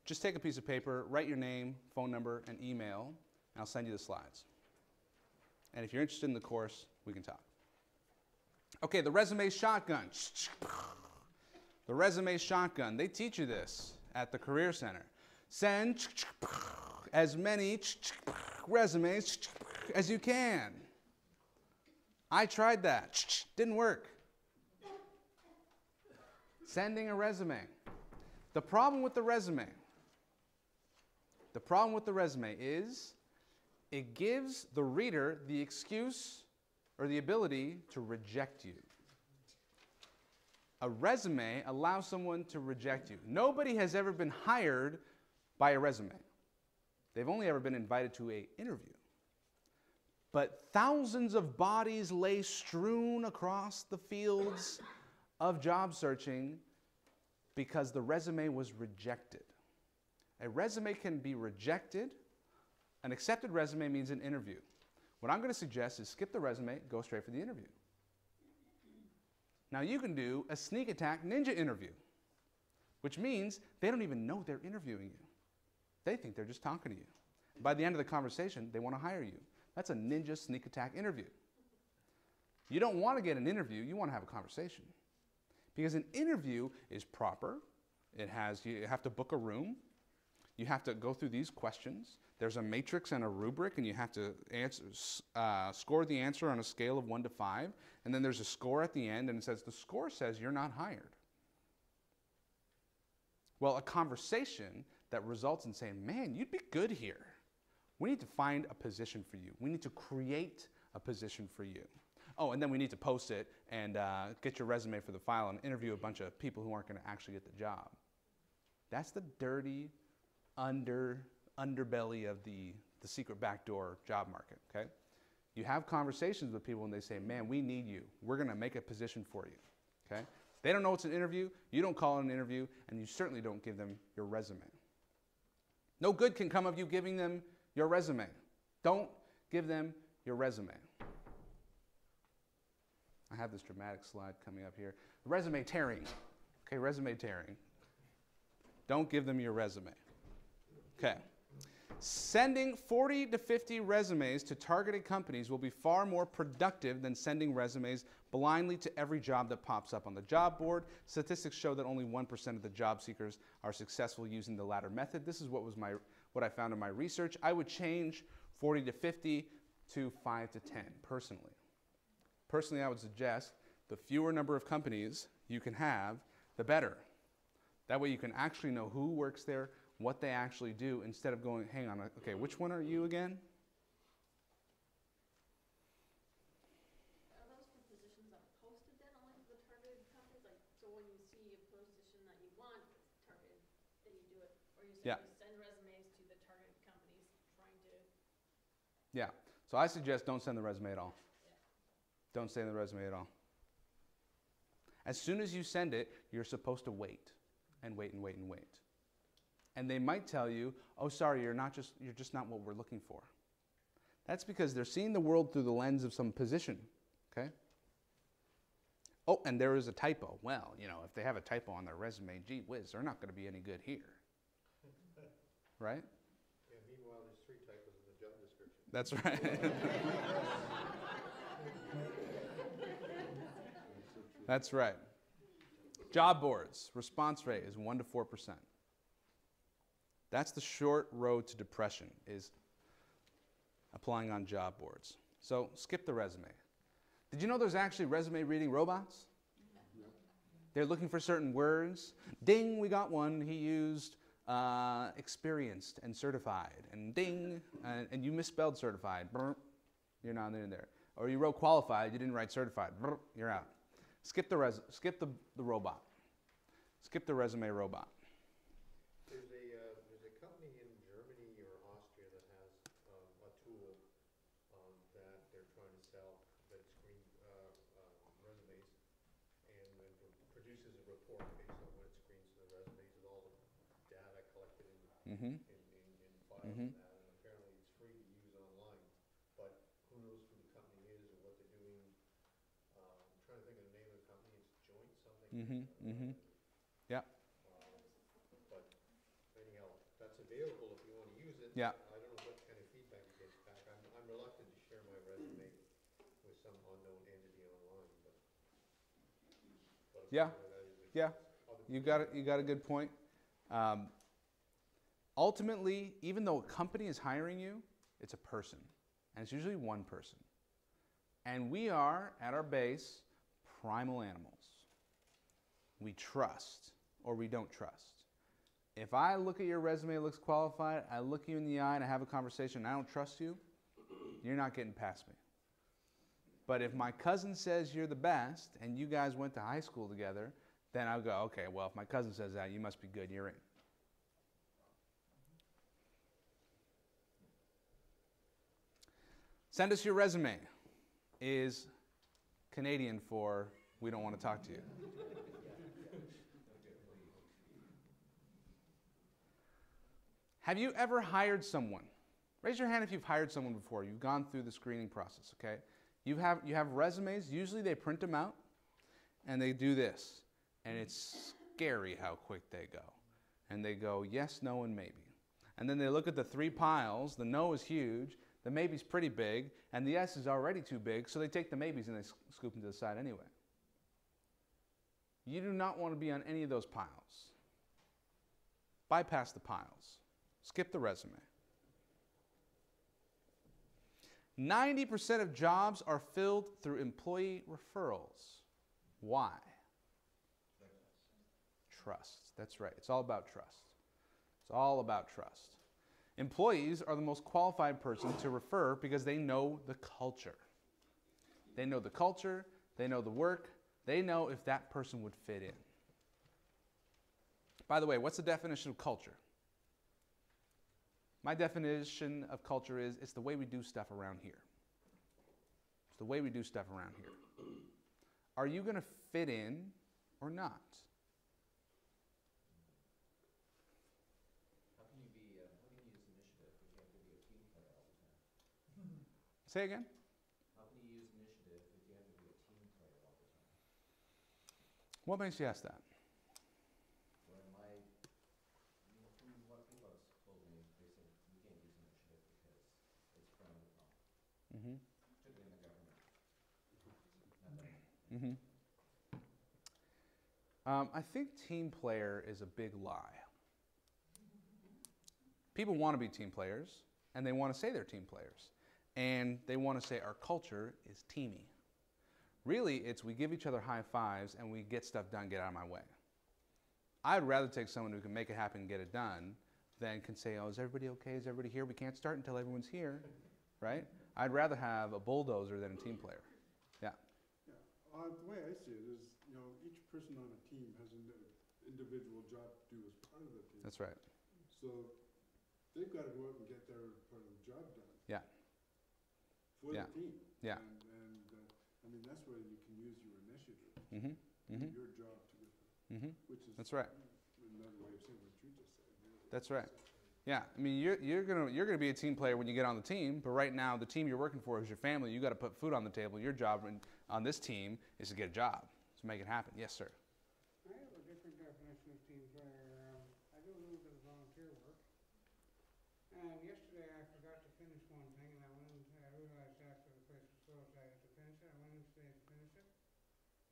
just take a piece of paper, write your name, phone number, and email, and I'll send you the slides. And if you're interested in the course, we can talk. Okay, the resume shotgun. The resume shotgun. They teach you this at the Career Center. Send as many resumes as you can. I tried that. Didn't work. Sending a resume. The problem with the resume is it gives the reader the excuse or the ability to reject you. A resume allows someone to reject you. Nobody has ever been hired by a resume. They've only ever been invited to an interview. But thousands of bodies lay strewn across the fields of job searching because the resume was rejected. A resume can be rejected. An accepted resume means an interview. What I'm going to suggest is skip the resume, go straight for the interview. Now you can do a sneak attack ninja interview. which means they don't even know they're interviewing you. They think they're just talking to you. By the end of the conversation, they want to hire you. That's a ninja sneak attack interview. You don't want to get an interview, you want to have a conversation. Because an interview is proper. You have to book a room. You have to go through these questions. There's a matrix and a rubric, and you have to score the answer on a scale of 1 to 5. And then there's a score at the end, and it says, the score says you're not hired. Well, a conversation that results in saying, man, you'd be good here. We need to find a position for you. We need to create a position for you. Oh, and then we need to post it and get your resume for the file and interview a bunch of people who aren't going to actually get the job. That's the dirty underbelly of the secret backdoor job market, okay? You have conversations with people and they say, man, we need you. We're going to make a position for you, okay? They don't know it's an interview. You don't call it an interview, and you certainly don't give them your resume. No good can come of you giving them your resume. Don't give them your resume. I have this dramatic slide coming up here. Resume tearing. Okay, resume tearing. Don't give them your resume. Okay. Sending 40 to 50 resumes to targeted companies will be far more productive than sending resumes blindly to every job that pops up on the job board. Statistics show that only 1% of the job seekers are successful using the latter method. This is what I found in my research. I would change 40 to 50 to 5 to 10 personally. Personally, I would suggest the fewer number of companies you can have, the better. That way you can actually know who works there, what they actually do, instead of going, hang on, okay, which one are you again? Are those for positions that are posted then only to the targeted companies? Like, so when you see a position that you want that's targeted, then you do it? Or you Yeah. send resumes to the targeted companies trying to... Yeah. So I suggest don't send the resume at all. Don't send the resume at all. As soon as you send it, you're supposed to wait and wait and wait and wait. And they might tell you, oh, sorry, you're just not what we're looking for. That's because they're seeing the world through the lens of some position, okay? Oh, and there is a typo. Well, you know, if they have a typo on their resume, gee whiz, they're not going to be any good here. Right? Yeah, meanwhile, there's 3 typos in the job description. That's right. That's right. Job boards, response rate is 1 to 4%. That's the short road to depression, is applying on job boards. So skip the resume. Did you know there's actually resume reading robots? They're looking for certain words. Ding, we got one. He used experienced and certified. And ding, and you misspelled certified. Brr, you're not in there. Or you wrote qualified, you didn't write certified. Brr, you're out. Skip the robot. Skip the resume robot. There's a company in Germany or Austria that has a tool that they're trying to sell that screens resumes and then produces a report based on what it screens the resumes with all the data collected in files and that. And apparently it's free to use online, but who knows who the company is or what they're doing. I'm trying to think of the name of the company. It's Joint something. Yeah. But anyhow, that's available if you want to use it. Yeah. I don't know what kind of feedback you get back. I'm reluctant to share my resume with some unknown entity online, but yeah. You got a good point. Ultimately, even though a company is hiring you, it's a person, and it's usually one person. And we are, at our base, primal animals. We trust or we don't trust. If I look at your resume, it looks qualified, I look you in the eye and I have a conversation and I don't trust you, you're not getting past me. But if my cousin says you're the best and you guys went to high school together, then I'll go, okay, well, if my cousin says that, you must be good, you're in. Send us your resume is Canadian for we don't want to talk to you. Have you ever hired someone? Raise your hand if you've hired someone before. You've gone through the screening process, okay? You have resumes. Usually they print them out and they do this. And it's scary how quick they go. And they go yes, no, and maybe. And then they look at the three piles. The no is huge, the maybe's pretty big, and the yes is already too big, so they take the maybes and they scoop them to the side anyway. You do not want to be on any of those piles. Bypass the piles. Skip the resume. 90% of jobs are filled through employee referrals. Why? Trust. That's right. It's all about trust. It's all about trust. Employees are the most qualified person to refer because they know the culture. They know the culture, they know the work, they know if that person would fit in. By the way, what's the definition of culture? My definition of culture is it's the way we do stuff around here. It's the way we do stuff around here. Are you going to fit in or not? How can you use initiative if you have to be a team player all the time? Say again? How can you use initiative if you have to be a team player all the time? What makes you ask that? From what people have told me, they said you can't use initiative because it's frowned upon, Mm-hmm. particularly in the government. Mm-hmm. I think team player is a big lie. People want to be team players, and they want to say they're team players. And they want to say our culture is teamy. Really, it's we give each other high fives and we get stuff done, get out of my way. I'd rather take someone who can make it happen and get it done than can say, oh, is everybody okay? Is everybody here? We can't start until everyone's here, right? I'd rather have a bulldozer than a team player. Yeah. Yeah. The way I see it is, each person on a team has an individual job to do as part of the team. That's right. So they've got to go out and get their part of the job done. Yeah. For Yeah. the team. Yeah. And I mean, that's where you can use your initiative. Mm-hmm. Mm-hmm. Your job to get the, Mm-hmm. which is That's right. another way of saying what you just said. Really. That's right. Yeah, I mean, you're gonna be a team player when you get on the team, but right now the team you're working for is your family. You got to put food on the table. Your job on this team is to get a job, to make it happen. Yes, sir. I have a different definition of team player. I do a little bit of volunteer work, and yesterday I forgot to finish one thing, and I realized after the place was closed I had to finish it. I went in today to finish it,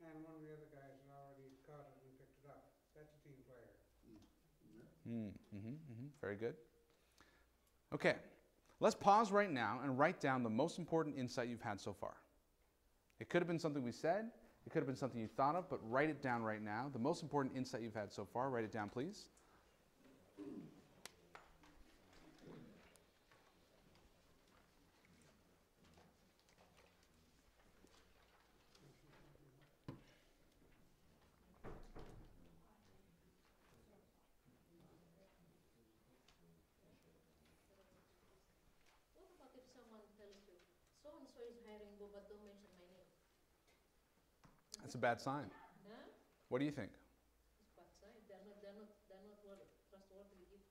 and one of the other guys had already caught it and picked it up. That's a team player. Very good. Okay, let's pause right now and write down the most important insight you've had so far. It could have been something we said, it could have been something you thought of, but write it down right now. The most important insight you've had so far, write it down, please. What about if someone tells you, so-and-so is hiring, but don't mention my name? That's a bad sign. Huh? What do you think? It's bad sign. They're not trustworthy with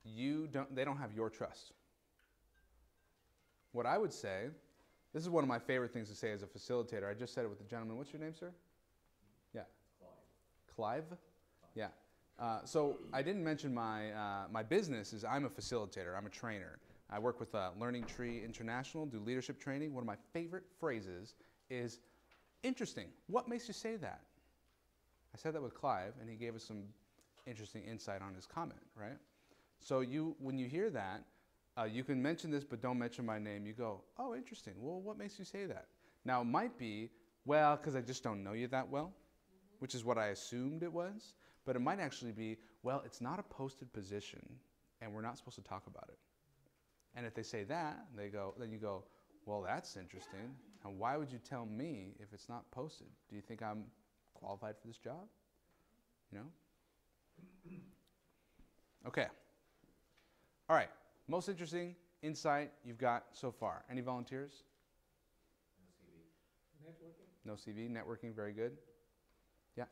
you. They don't have your trust. What I would say, this is one of my favorite things to say as a facilitator. I just said it with the gentleman. What's your name, sir? Yeah. Clive? Yeah. So I didn't mention my business is I'm a facilitator. I'm a trainer. I work with Learning Tree International, do leadership training. One of my favorite phrases is, interesting. What makes you say that? I said that with Clive, and he gave us some interesting insight on his comment, right? So when you hear that, you can mention this, but don't mention my name. You go, oh, interesting. Well, what makes you say that? Now, it might be, well, because I just don't know you that well, which is what I assumed it was. But it might actually be, well, it's not a posted position, and we're not supposed to talk about it. And if they say that, then you go, well, that's interesting. And why would you tell me if it's not posted? Do you think I'm qualified for this job? Okay. All right. Most interesting insight you've got so far. Any volunteers? No CV. Networking? No CV. Networking. Very good. Yeah.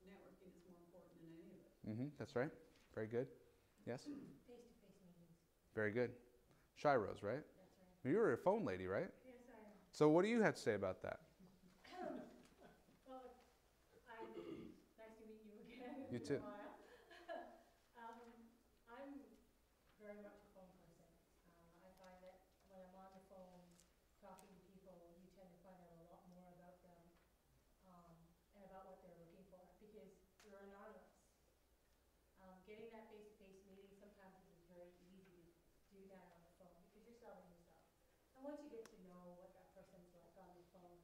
Networking is more important than any of it. That's right. Very good. Yes? Face-to-face meetings. Very good. Shy Rose, right? That's right. You were a phone lady, right? Yes, I am. So what do you have to say about that? Well, nice to meet you again. You too. I'm very much a phone person. I find that when I'm on the phone talking to people, you tend to find out a lot more about them and about what they're looking for because you're anonymous. Getting that face-to-face meeting sometimes is very easy to do that on the phone because you're selling yourself. And once you get to know what that person's like on the phone,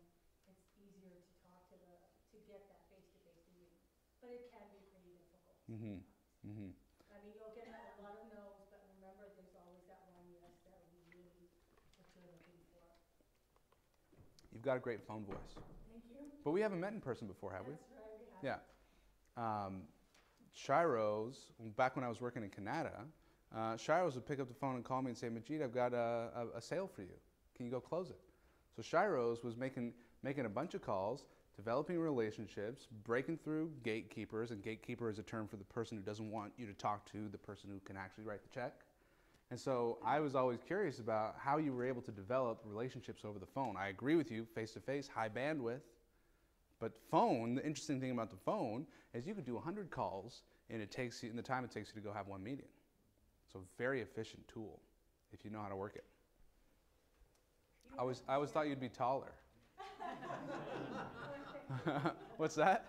it's easier to talk to get that face-to-face meeting. But it can be pretty difficult. Mm-hmm. Mm-hmm. I mean, you'll get a lot of no's, but remember, there's always that one yes that will be really what you're looking for. You've got a great phone voice. Thank you. But we haven't met in person before, have we? That's right, we have. Yeah. Shiro's, back when I was working in Canada, Shiro's would pick up the phone and call me and say, Majeed, I've got a sale for you. Can you go close it? So Shiro's was making a bunch of calls, developing relationships, breaking through gatekeepers, and gatekeeper is a term for the person who doesn't want you to talk to the person who can actually write the check. And so I was always curious about how you were able to develop relationships over the phone. I agree with you, face-to-face, high bandwidth. But phone, the interesting thing about the phone is you could do 100 calls and it takes you, in the time it takes you to go have one meeting. So very efficient tool if you know how to work it. I always thought you'd be taller. What's that?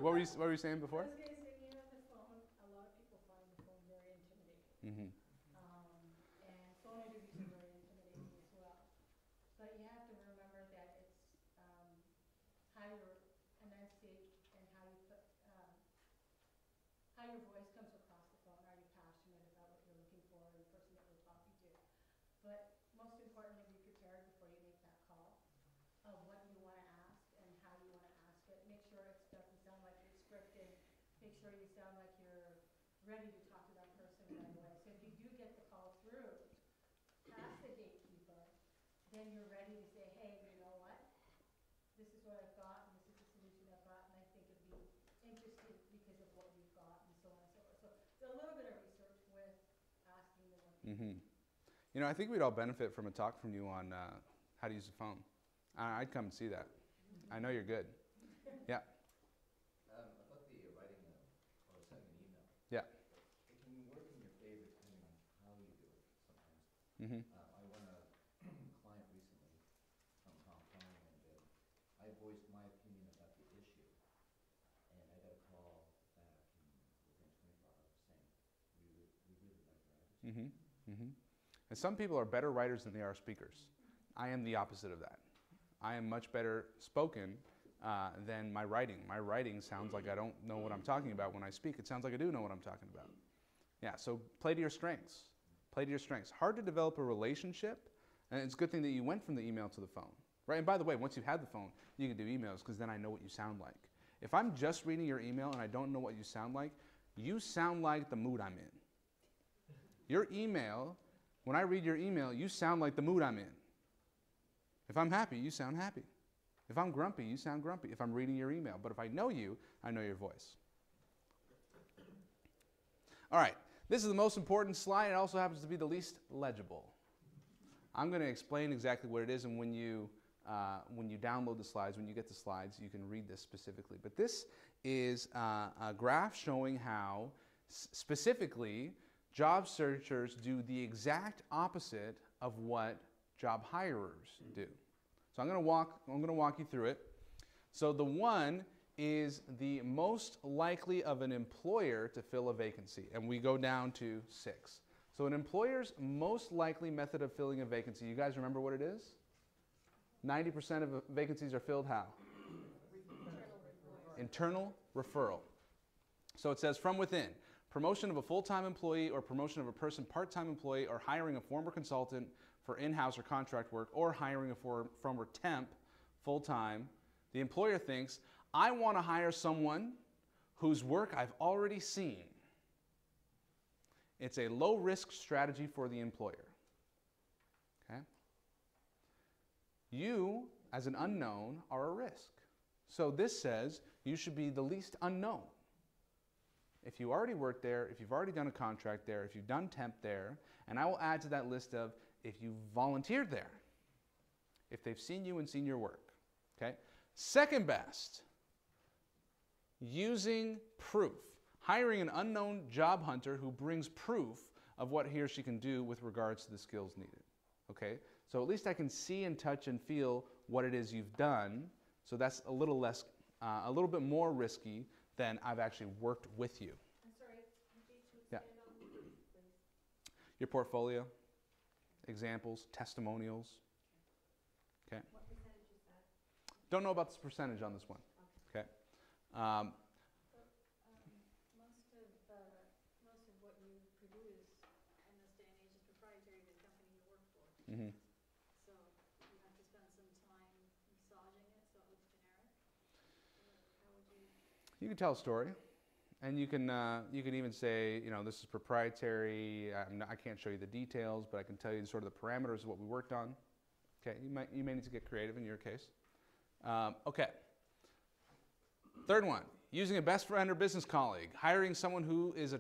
What were you saying before? I was going to say, you know, the phone, a lot of people find the phone very intimidating. Mm-hmm. And phone interviews are very intimidating as well. But you have to remember that it's how you enunciate and how you put, how your voice comes across the phone. Are you passionate about what you're looking for in the person that you're talking to? But most importantly, be prepared before you make that call of what you want to ask and how you want to ask it. Make sure it doesn't sound like it's scripted. Make sure you sound like you're ready to talk to that person right away. So if you do get the call through, past the gatekeeper, then you're ready to say, hey, you know what? This is what I've got, and this is the solution I've got, and I think it'd be interesting because of what you've got, and so on and so forth. So it's a little bit of research with asking them what they Mm-hmm. You know, I think we'd all benefit from a talk from you on how to use the phone. I'd come and see that. I know you're good. Yeah. About the writing or sending an email. Yeah. It can work in your favor depending on how you do it sometimes. Mm-hmm. I won a client recently from Hong Kong, and I voiced my opinion about the issue, and I got a call back within 24 hours saying, we really like your attitude. Mm-hmm. Mm-hmm. And some people are better writers than they are speakers. I am the opposite of that. I am much better spoken than my writing. My writing sounds like I don't know what I'm talking about when I speak. It sounds like I do know what I'm talking about. Yeah, so play to your strengths. Play to your strengths. Hard to develop a relationship, and it's a good thing that you went from the email to the phone, right? And by the way, once you had the phone, you can do emails because then I know what you sound like. If I'm just reading your email and I don't know what you sound like the mood I'm in. Your email, when I read your email, you sound like the mood I'm in. If I'm happy, you sound happy. If I'm grumpy, you sound grumpy if I'm reading your email. But if I know you, I know your voice. All right, this is the most important slide. It also happens to be the least legible. I'm going to explain exactly what it is, and when you download the slides, when you get the slides, you can read this specifically. But this is a graph showing how specifically job searchers do the exact opposite of what job hirers do. So I'm going to walk you through it. So the one is the most likely of an employer to fill a vacancy, and we go down to 6. So an employer's most likely method of filling a vacancy, you guys remember what it is? 90% of vacancies are filled how? Internal referral. So it says from within. Promotion of a full-time employee or promotion of a person part-time employee or hiring a former consultant for in-house or contract work or hiring a former temp full-time. The employer thinks, I want to hire someone whose work I've already seen. It's a low-risk strategy for the employer. Okay? You, as an unknown, are a risk. So this says you should be the least unknown. If you already work there, if you've already done a contract there, if you've done temp there, and I will add to that list of if you volunteered there, if they've seen you and seen your work. Okay? Second best, using proof. Hiring an unknown job hunter who brings proof of what he or she can do with regards to the skills needed. Okay? So at least I can see and touch and feel what it is you've done. So that's a little less, a little bit more risky than I've actually worked with you. I'm sorry, could you Yeah. expand on this, please? Your portfolio, examples, testimonials. Okay. What percentage is that? Don't know about this percentage on this one. Okay. So, most of what you produce in this day and age is proprietary to the company you work for. Mm-hmm. So you have to spend some time massaging it so it looks generic? Or how would you? You can tell a story, and you can even say, you know, this is proprietary. I can't show you the details, but I can tell you sort of the parameters of what we worked on. Okay, you may need to get creative in your case. Okay. Third one, using a best friend or business colleague, hiring someone who is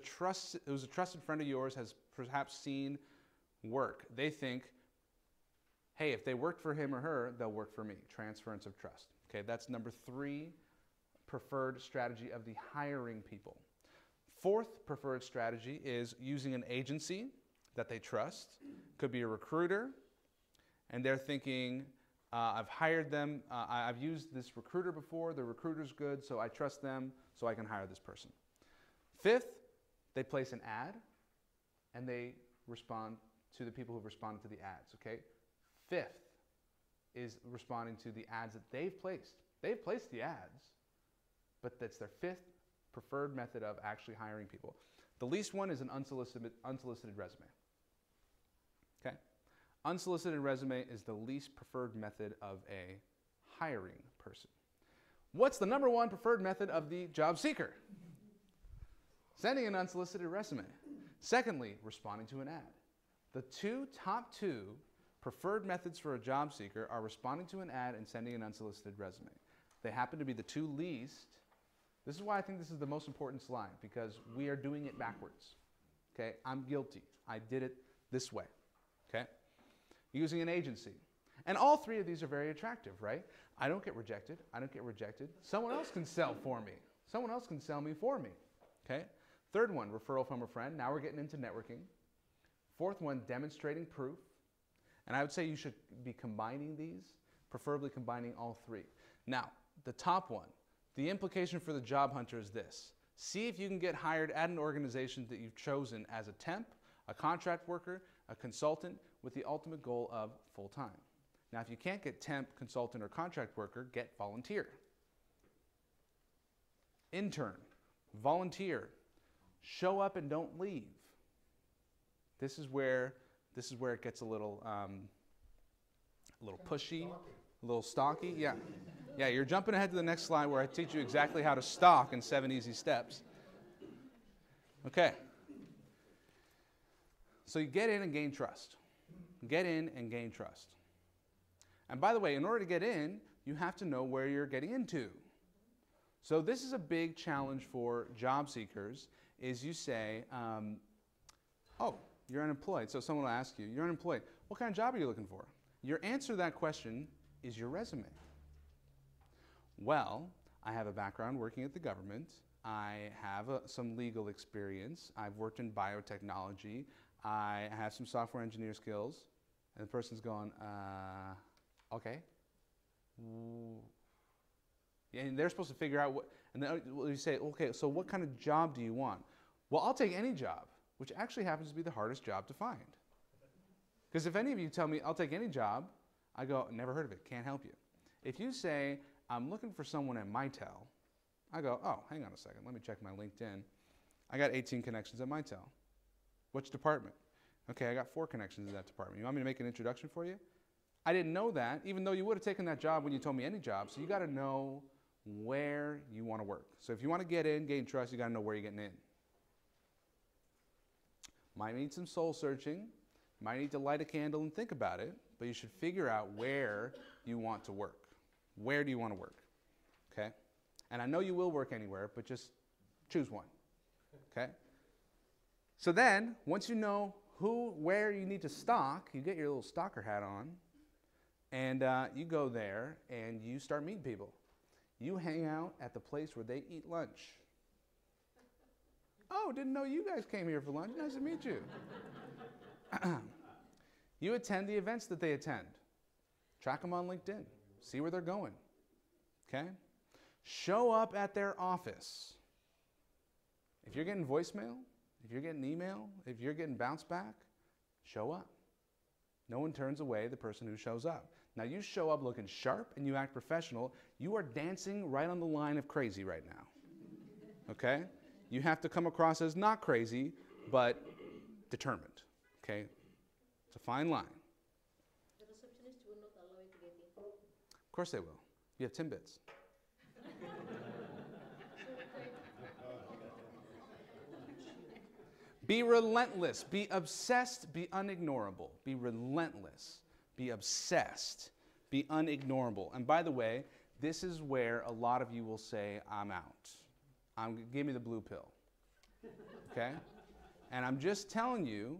who's a trusted friend of yours, has perhaps seen work. They think, hey, if they worked for him or her, they'll work for me. Transference of trust. Okay, that's number 3 preferred strategy of the hiring people. 4th preferred strategy is using an agency that they trust. Could be a recruiter, and they're thinking, I've hired them, I've used this recruiter before, the recruiter's good, so I trust them, so I can hire this person. 5th, they place an ad, and they respond to the people who've responded to the ads, okay? 5th is responding to the ads that they've placed. They've placed the ads, but that's their 5th preferred method of actually hiring people. The least one is an unsolicited resume, okay? Unsolicited resume is the least preferred method of a hiring person. What's the number 1 preferred method of the job seeker? Sending an unsolicited resume. Secondly, responding to an ad. The top two preferred methods for a job seeker are responding to an ad and sending an unsolicited resume. They happen to be the 2 least. This is why I think this is the most important slide, because we are doing it backwards. Okay, I'm guilty. I did it this way. Okay? Using an agency. And all 3 of these are very attractive, right? I don't get rejected. I don't get rejected. Someone else can sell for me. Someone else can sell me for me. Okay? 3rd one, referral from a friend. Now we're getting into networking. 4th one, demonstrating proof. And I would say you should be combining these, preferably combining all 3. Now, the top one, the implication for the job hunter is this. See if you can get hired at an organization that you've chosen as a temp, a contract worker, a consultant, with the ultimate goal of full-time. Now, if you can't get temp, consultant, or contract worker, get volunteer. Intern, volunteer, show up and don't leave. This is where it gets a little pushy, a little stocky. Yeah, yeah. You're jumping ahead to the next slide where I teach you exactly how to stalk in 7 easy steps. Okay. So you get in and gain trust. Get in and gain trust. And by the way, in order to get in, you have to know where you're getting into. So this is a big challenge for job seekers, is you say, oh, you're unemployed. So someone will ask you, you're unemployed. What kind of job are you looking for? Your answer to that question is your resume. Well, I have a background working at the government. I have some legal experience. I've worked in biotechnology. I have some software engineer skills. And the person's going, okay. And they're supposed to figure out what, and then you say, okay, so what kind of job do you want? Well, I'll take any job, which actually happens to be the hardest job to find. Because if any of you tell me, I'll take any job, I go, never heard of it, can't help you. If you say, I'm looking for someone at Mitel, I go, oh, hang on a second, let me check my LinkedIn. I got 18 connections at Mitel. Which department? Okay, I got 4 connections in that department. You want me to make an introduction for you? I didn't know that, even though you would have taken that job when you told me any job. So you got to know where you want to work. So if you want to get in, gain trust, you got to know where you're getting in. Might need some soul searching. Might need to light a candle and think about it. But you should figure out where you want to work. Where do you want to work? Okay? And I know you will work anywhere, but just choose one. Okay? So then, once you know where you need to stalk, you get your little stalker hat on, and you go there and you start meeting people. You hang out at the place where they eat lunch. Oh, didn't know you guys came here for lunch. Nice to meet you. You attend the events that they attend. Track them on LinkedIn. See where they're going. Okay? Show up at their office. If you're getting voicemail, if you're getting email, if you're getting bounce back, show up. No one turns away the person who shows up. Now you show up looking sharp and you act professional. You are dancing right on the line of crazy right now. Okay? You have to come across as not crazy, but determined. Okay? It's a fine line. The receptionist will not allow you to get in. Of course they will. You have Timbits. Be relentless. Be obsessed. Be unignorable. Be relentless. Be obsessed. Be unignorable. And by the way, this is where a lot of you will say, I'm out. Give me the blue pill. Okay? And I'm just telling you,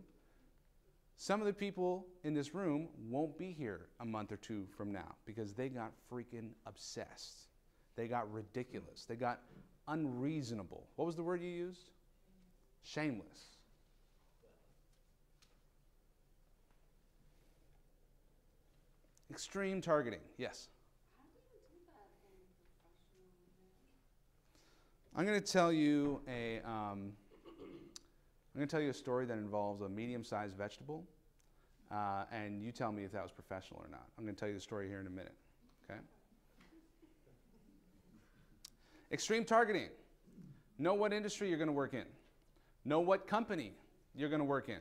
some of the people in this room won't be here a month or two from now because they got freaking obsessed. They got ridiculous. They got unreasonable. What was the word you used? Shameless. Extreme targeting. Yes? How do you do that in professional life? I'm going to tell you a story that involves a medium-sized vegetable, and you tell me if that was professional or not. I'm going to tell you the story here in a minute. Okay? Extreme targeting. Know what industry you're going to work in. Know what company you're going to work in.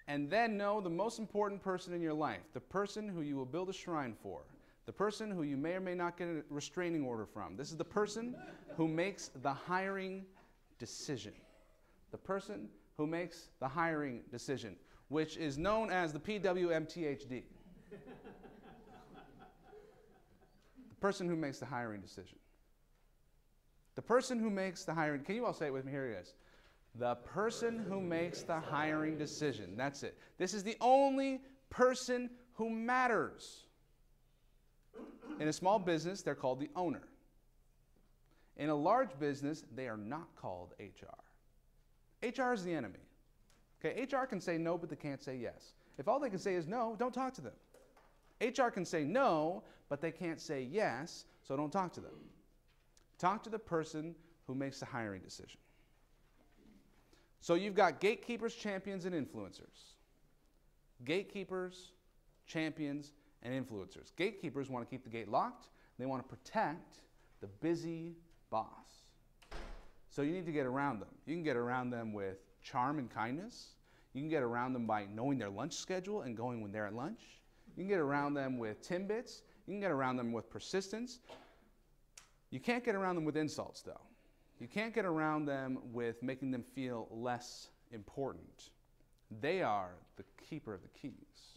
And then know the most important person in your life, the person who you will build a shrine for, the person who you may or may not get a restraining order from. This is the person who makes the hiring decision. The person who makes the hiring decision, which is known as the PWMTHD. The person who makes the hiring decision. The person who makes the hiring, can you all say it with me? Here it is. The person who makes the hiring decision. That's it. This is the only person who matters. In a small business, they're called the owner. In a large business, they are not called HR. HR is the enemy. Okay, HR can say no, but they can't say yes. If all they can say is no, don't talk to them. HR can say no, but they can't say yes, so don't talk to them. Talk to the person who makes the hiring decision. So you've got gatekeepers, champions, and influencers. Gatekeepers, champions, and influencers. Gatekeepers want to keep the gate locked. They want to protect the busy boss. So you need to get around them. You can get around them with charm and kindness. You can get around them by knowing their lunch schedule and going when they're at lunch. You can get around them with Timbits. You can get around them with persistence. You can't get around them with insults, though. You can't get around them with making them feel less important. They are the keeper of the keys.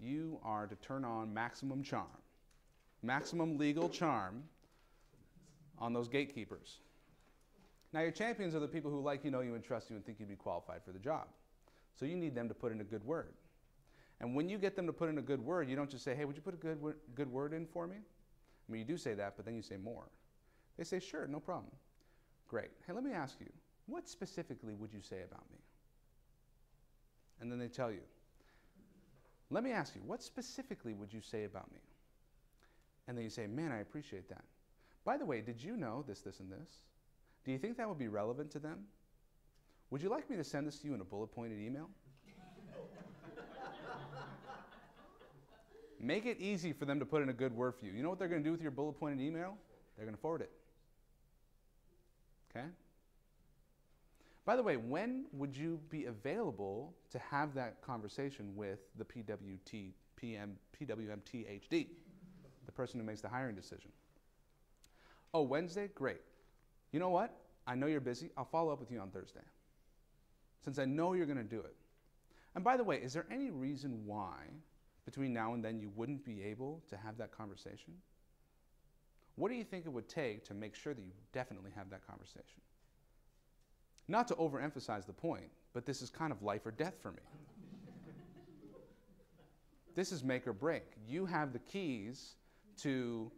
You are to turn on maximum charm, maximum legal charm on those gatekeepers. Now, your champions are the people who like you, know you, and trust you, and think you'd be qualified for the job. So you need them to put in a good word. And when you get them to put in a good word, you don't just say, hey, would you put a good word in for me? I mean, you do say that, but then you say more. They say, sure, no problem. Great. Hey, let me ask you, what specifically would you say about me? And then they tell you. Let me ask you, what specifically would you say about me? And then you say, man, I appreciate that. By the way, did you know this, this, and this? Do you think that would be relevant to them? Would you like me to send this to you in a bullet-pointed email? Make it easy for them to put in a good word for you. You know what they're going to do with your bullet-pointed email? They're going to forward it. Okay? By the way, when would you be available to have that conversation with the PWMTHD, the person who makes the hiring decision? Oh, Wednesday? Great. You know what? I know you're busy. I'll follow up with you on Thursday, since I know you're going to do it. And by the way, is there any reason why between now and then you wouldn't be able to have that conversation? What do you think it would take to make sure that you definitely have that conversation? Not to overemphasize the point, but this is kind of life or death for me. This is make or break. You have the keys to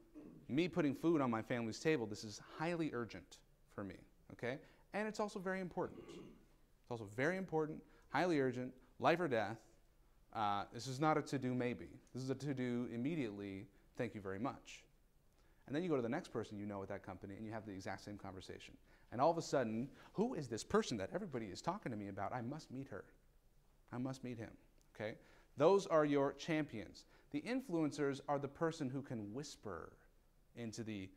me putting food on my family's table, this is highly urgent for me, okay? And it's also very important. It's also very important, highly urgent, life or death. This is not a to-do maybe. This is a to-do immediately, thank you very much. And then you go to the next person you know at that company and you have the exact same conversation. And all of a sudden, who is this person that everybody is talking to me about? I must meet her. I must meet him, okay? Those are your champions. The influencers are the person who can whisper into the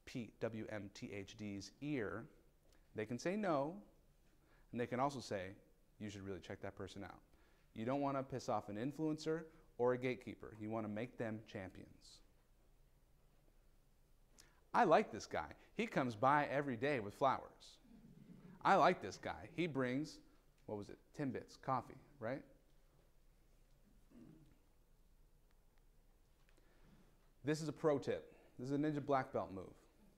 PWMTHD's ear. They can say no, and they can also say, you should really check that person out. You don't want to piss off an influencer or a gatekeeper. You want to make them champions. I like this guy. He comes by every day with flowers. I like this guy. He brings, what was it, Timbits, coffee, right? This is a pro tip. This is a Ninja Black Belt move.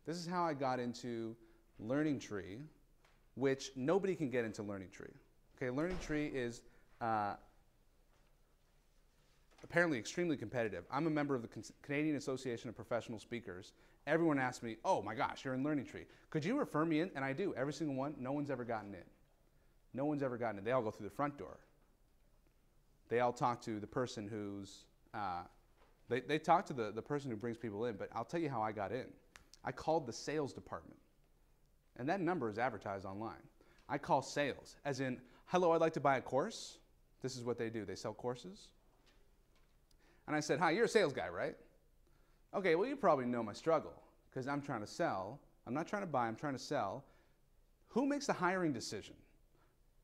This is how I got into Learning Tree, which nobody can get into Learning Tree. Okay, Learning Tree is apparently extremely competitive. I'm a member of the Canadian Association of Professional Speakers. Everyone asks me, oh my gosh, you're in Learning Tree. Could you refer me in? And I do, every single one. No one's ever gotten in. No one's ever gotten in. They all go through the front door. They all talk to the person who's, they talk to the person who brings people in, but I'll tell you how I got in. I called the sales department, and that number is advertised online. I call sales, as in, hello, I'd like to buy a course. This is what they do. They sell courses. And I said, hi, you're a sales guy, right? Okay, well, you probably know my struggle, because I'm trying to sell. I'm not trying to buy, I'm trying to sell. Who makes the hiring decision?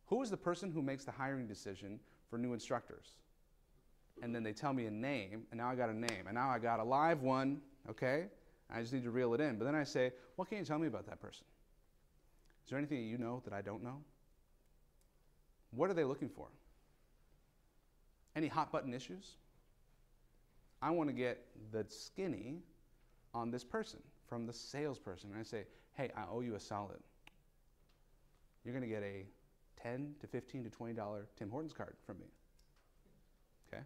Who is the person who makes the hiring decision for new instructors? And then they tell me a name, and now I got a name, and now I got a live one, okay? I just need to reel it in. But then I say, what can you tell me about that person? Is there anything that you know that I don't know? What are they looking for? Any hot button issues? I want to get the skinny on this person from the salesperson. And I say, hey, I owe you a solid. You're going to get a $10 to $15 to $20 Tim Hortons card from me. Okay?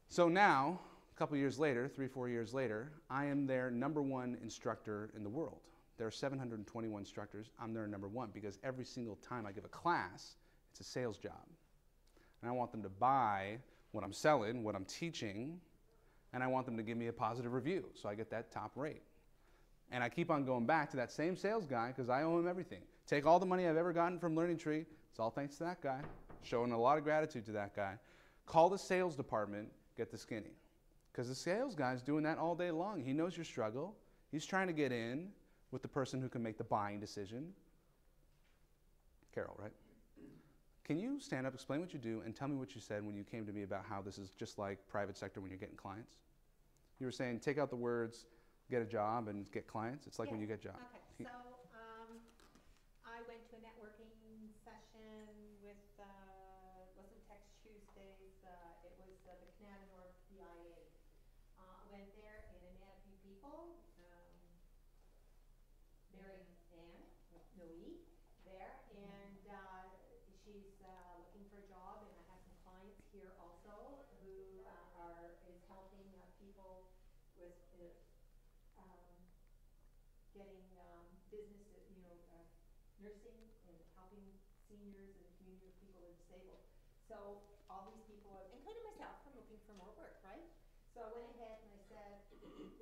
So now, a couple years later, 3-4 years later, I am their #1 instructor in the world. There are 721 instructors. I'm their #1 because every single time I give a class, it's a sales job. And I want them to buy what I'm selling, what I'm teaching, and I want them to give me a positive review, so I get that top rate. And I keep on going back to that same sales guy because I owe him everything. Take all the money I've ever gotten from Learning Tree, it's all thanks to that guy, showing a lot of gratitude to that guy. Call the sales department, get the skinny. Because the sales guy's doing that all day long. He knows your struggle. He's trying to get in with the person who can make the buying decision. Carol, right? Can you stand up, explain what you do, and tell me what you said when you came to me about how this is just like private sector when you're getting clients? You were saying take out the words, get a job and get clients. It's like when you get jobs. Okay, so I went to a networking session with, wasn't Text Tuesdays, it was the Canada North PIA. Went there and I met a few people. Mary Ann, Noe, there, and she's looking for a job, and I have some clients here also who is helping people with getting business, nursing and helping seniors in the community with people who are disabled. So all these people, including myself, I'm looking for more work, right? So I went ahead and I said,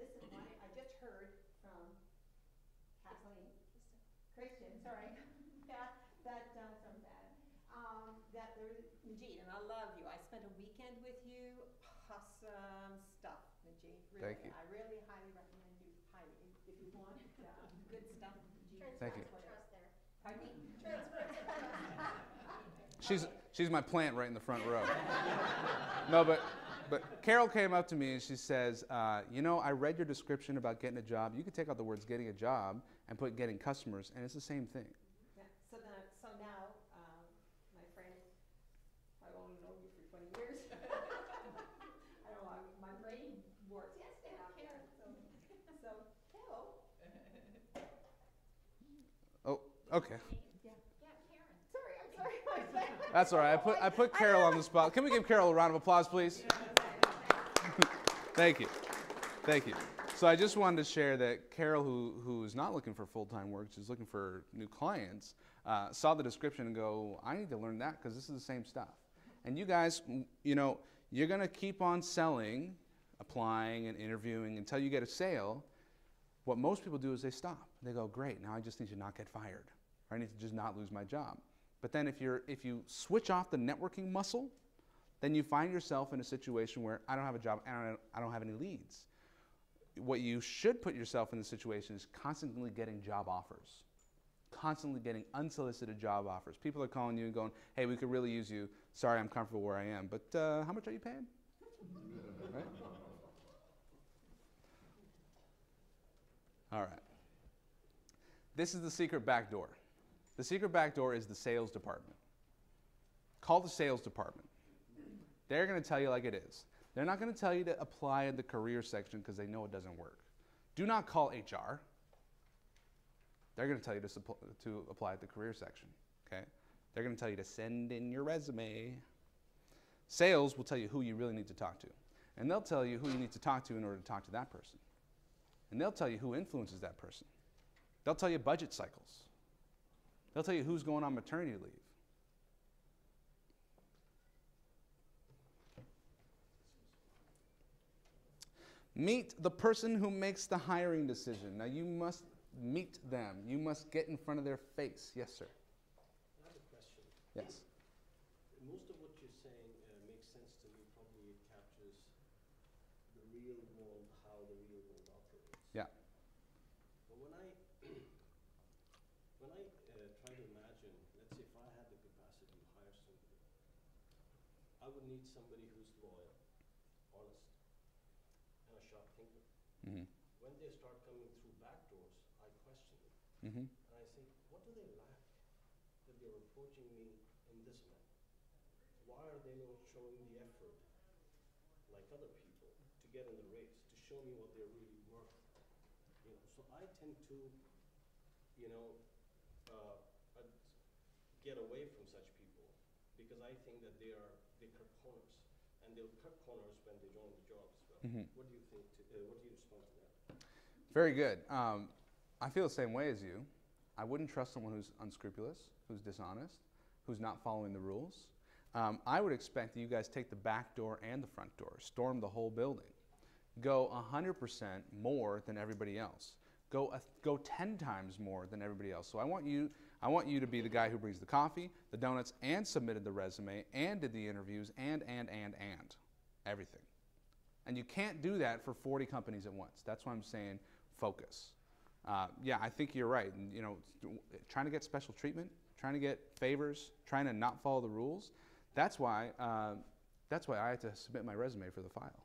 listen, I just heard from Kathleen, Christian, sorry, that there's Majeed, and I love you. I spent a weekend with you. Awesome stuff, Majeed. Really, Thank you. I really highly recommend you. Highly, if you want good stuff, Majeed. Thank you. Trust there. Pardon me? She's my plant right in the front row. No, but Carol came up to me and she says, you know, I read your description about getting a job. You could take out the words getting a job and put getting customers, and it's the same thing. Yeah. So now, my friend, I've only known you for 20 years. I don't know, my brain works. Yes, they have Karen. So Carol. Oh, okay. Yeah, Karen. Sorry, I'm sorry. That's all right. I put Carol on the spot. Can we give Carol a round of applause, please? Thank you. Thank you. So I just wanted to share that Carol, who is not looking for full-time work, she's looking for new clients, saw the description and go, I need to learn that because this is the same stuff. And you guys, you know, you're going to keep on selling, applying and interviewing until you get a sale. What most people do is they stop. They go, great, now I just need to not get fired. Or I need to just not lose my job. But then if you switch off the networking muscle, then you find yourself in a situation where I don't have a job and I don't have any leads. What you should put yourself in the situation is constantly getting job offers, constantly getting unsolicited job offers. People are calling you and going, hey, we could really use you. Sorry, I'm comfortable where I am, but how much are you paying? Right? All right. This is the secret back door. The secret back door is the sales department. Call the sales department. They're going to tell you like it is. They're not going to tell you to apply in the career section because they know it doesn't work. Do not call HR. They're going to tell you to apply at the career section. Okay? They're going to tell you to send in your resume. Sales will tell you who you really need to talk to. And they'll tell you who you need to talk to in order to talk to that person. And they'll tell you who influences that person. They'll tell you budget cycles. They'll tell you who's going on maternity leave. Meet the person who makes the hiring decision. Now you must meet them. You must get in front of their face. Yes, sir. I have a question. Yes. Most of what you're saying makes sense to me. Probably it captures the real world, how the real world operates. Yeah. But when I try to imagine, let's say if I had the capacity to hire somebody, I would need somebody who's loyal, honest, and a sharp thinker. Mm-hmm. When they start coming through back doors, I question them. Mm-hmm. And I think, what do they lack that they're approaching me in this manner? Why are they not showing the effort, like other people, to get in the race, to show me what they're really worth? You know, so I tend to, you know, get away from such people because I think that they cut corners, and they'll cut corners when they join the job as well. Mm-hmm. What do you think? What do you respond to that? Very good. I feel the same way as you. I wouldn't trust someone who's unscrupulous, who's dishonest, who's not following the rules. I would expect that you guys take the back door and the front door, storm the whole building. Go 100% more than everybody else. Go 10 times more than everybody else. So I want you to be the guy who brings the coffee, the donuts, and submitted the resume, and did the interviews, and everything. And you can't do that for 40 companies at once. That's why I'm saying focus. Yeah, I think you're right. And, you know, trying to get special treatment, trying to get favors, trying to not follow the rules. That's why I had to submit my resume for the file.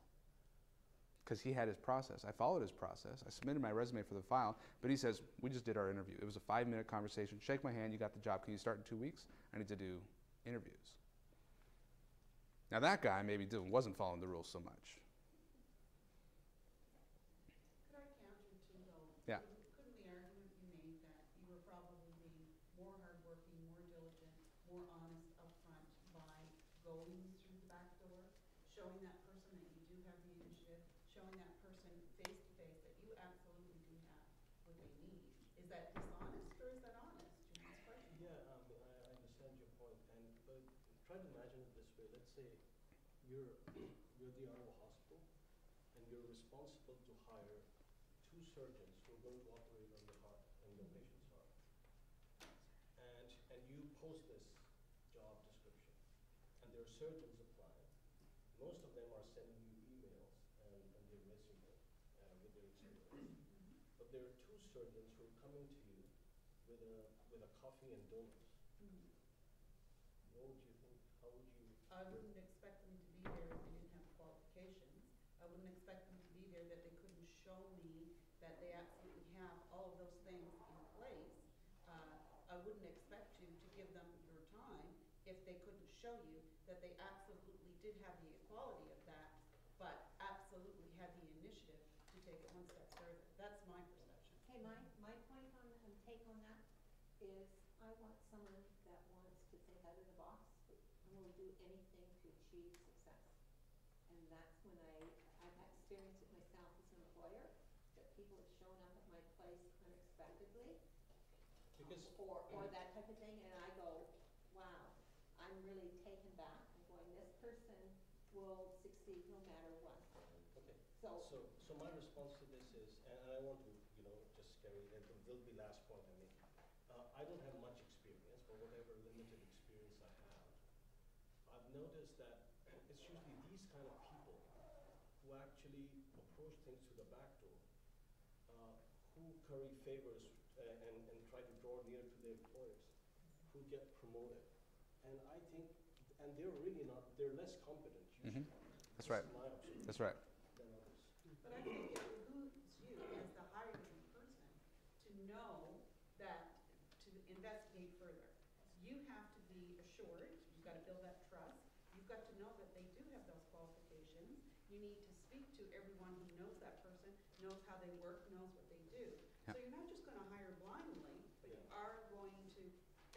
Because he had his process. I followed his process. I submitted my resume for the file, but he says, we just did our interview. It was a 5-minute conversation. Shake my hand, you got the job. Can you start in 2 weeks? I need to do interviews. Now that guy maybe wasn't following the rules so much. Could I counter too, though? Yeah. Couldn't the argument be made that you were probably being more hardworking, more diligent, more honest upfront by going through the back door, showing that person that you do have the initiative, showing that person face to face that you absolutely do have what they need? Is that dishonest or is that honest? Judy's question. Yeah, I understand your point, but try to imagine it this way. Let's say you're the RO hospital, and you're responsible to hire 2 surgeons who are going to operate on the heart and the patient's heart. And you post this job description, and there are surgeons applying. Most of them are sending you emails and their resume with their experience. But there are 2 surgeons who are coming to you with a coffee and donuts. What would you think? How would you? I wouldn't expect them to be there if they didn't have qualifications. I wouldn't expect them to be there that they couldn't show me that they absolutely have all of those things in place. I wouldn't expect you to give them your time if they couldn't show you that they absolutely did have the equality of that, but absolutely had the initiative to take it one step further. That's my perception. Hey, my point on and take on that is I want someone that wants to think out of the box and will do anything to achieve success. And that's when I've had experience with myself as an employer, people have shown up at my place unexpectedly, Because or that type of thing, and I go, wow, I'm really taken back. I'm going, this person will succeed no matter what. okay, So, so my response to this is, and I want to, just carry it, and will be last point I make. I don't have much experience, but whatever limited experience I have, I've noticed that it's usually these kind of people who actually approach things through the back door, who curry favors and try to draw near to their employers, who get promoted. And I think, and they're really not, they're less competent usually. That's right. This is my observation. That's right. Than others. But I think it behooves you as the hiring person to know that, to investigate further. You have to be assured, you've got to build that trust, you've got to know that they do have those qualifications. You need to speak to everyone who knows that person, knows how they work, knows what they do. Yep. So you're not just going to hire blindly, but you are going to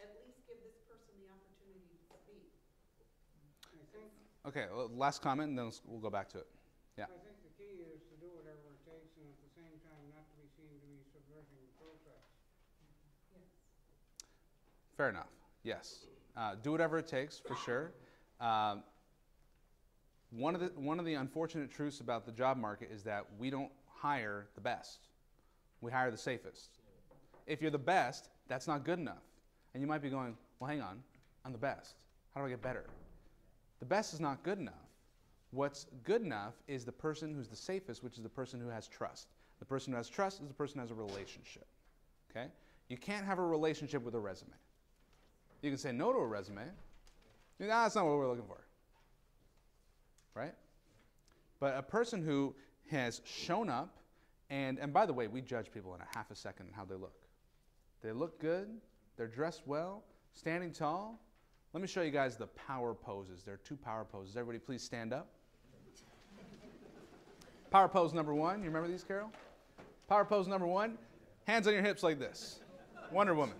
at least give this person the opportunity to speak. I think, Okay, well, last comment, and then we'll go back to it. Yeah. I think the key is to do whatever it takes, and at the same time, not to be seen to be subverting the process. Yes. Fair enough. Yes. Do whatever it takes, for sure. One of the unfortunate truths about the job market is that we don't hire the best. We hire the safest. If you're the best, that's not good enough. And you might be going, well, hang on, I'm the best. How do I get better? The best is not good enough. What's good enough is the person who's the safest, which is the person who has trust. The person who has trust is the person who has a relationship. Okay? You can't have a relationship with a resume. You can say no to a resume. That's not what we're looking for. Right? But a person who has shown up, and by the way, we judge people in a half a second on how they look. They look good, they're dressed well, standing tall. Let me show you guys the power poses. There are 2 power poses. Everybody please stand up. Power pose number 1. You remember these, Carol? Power pose number 1. Hands on your hips like this. Wonder Woman.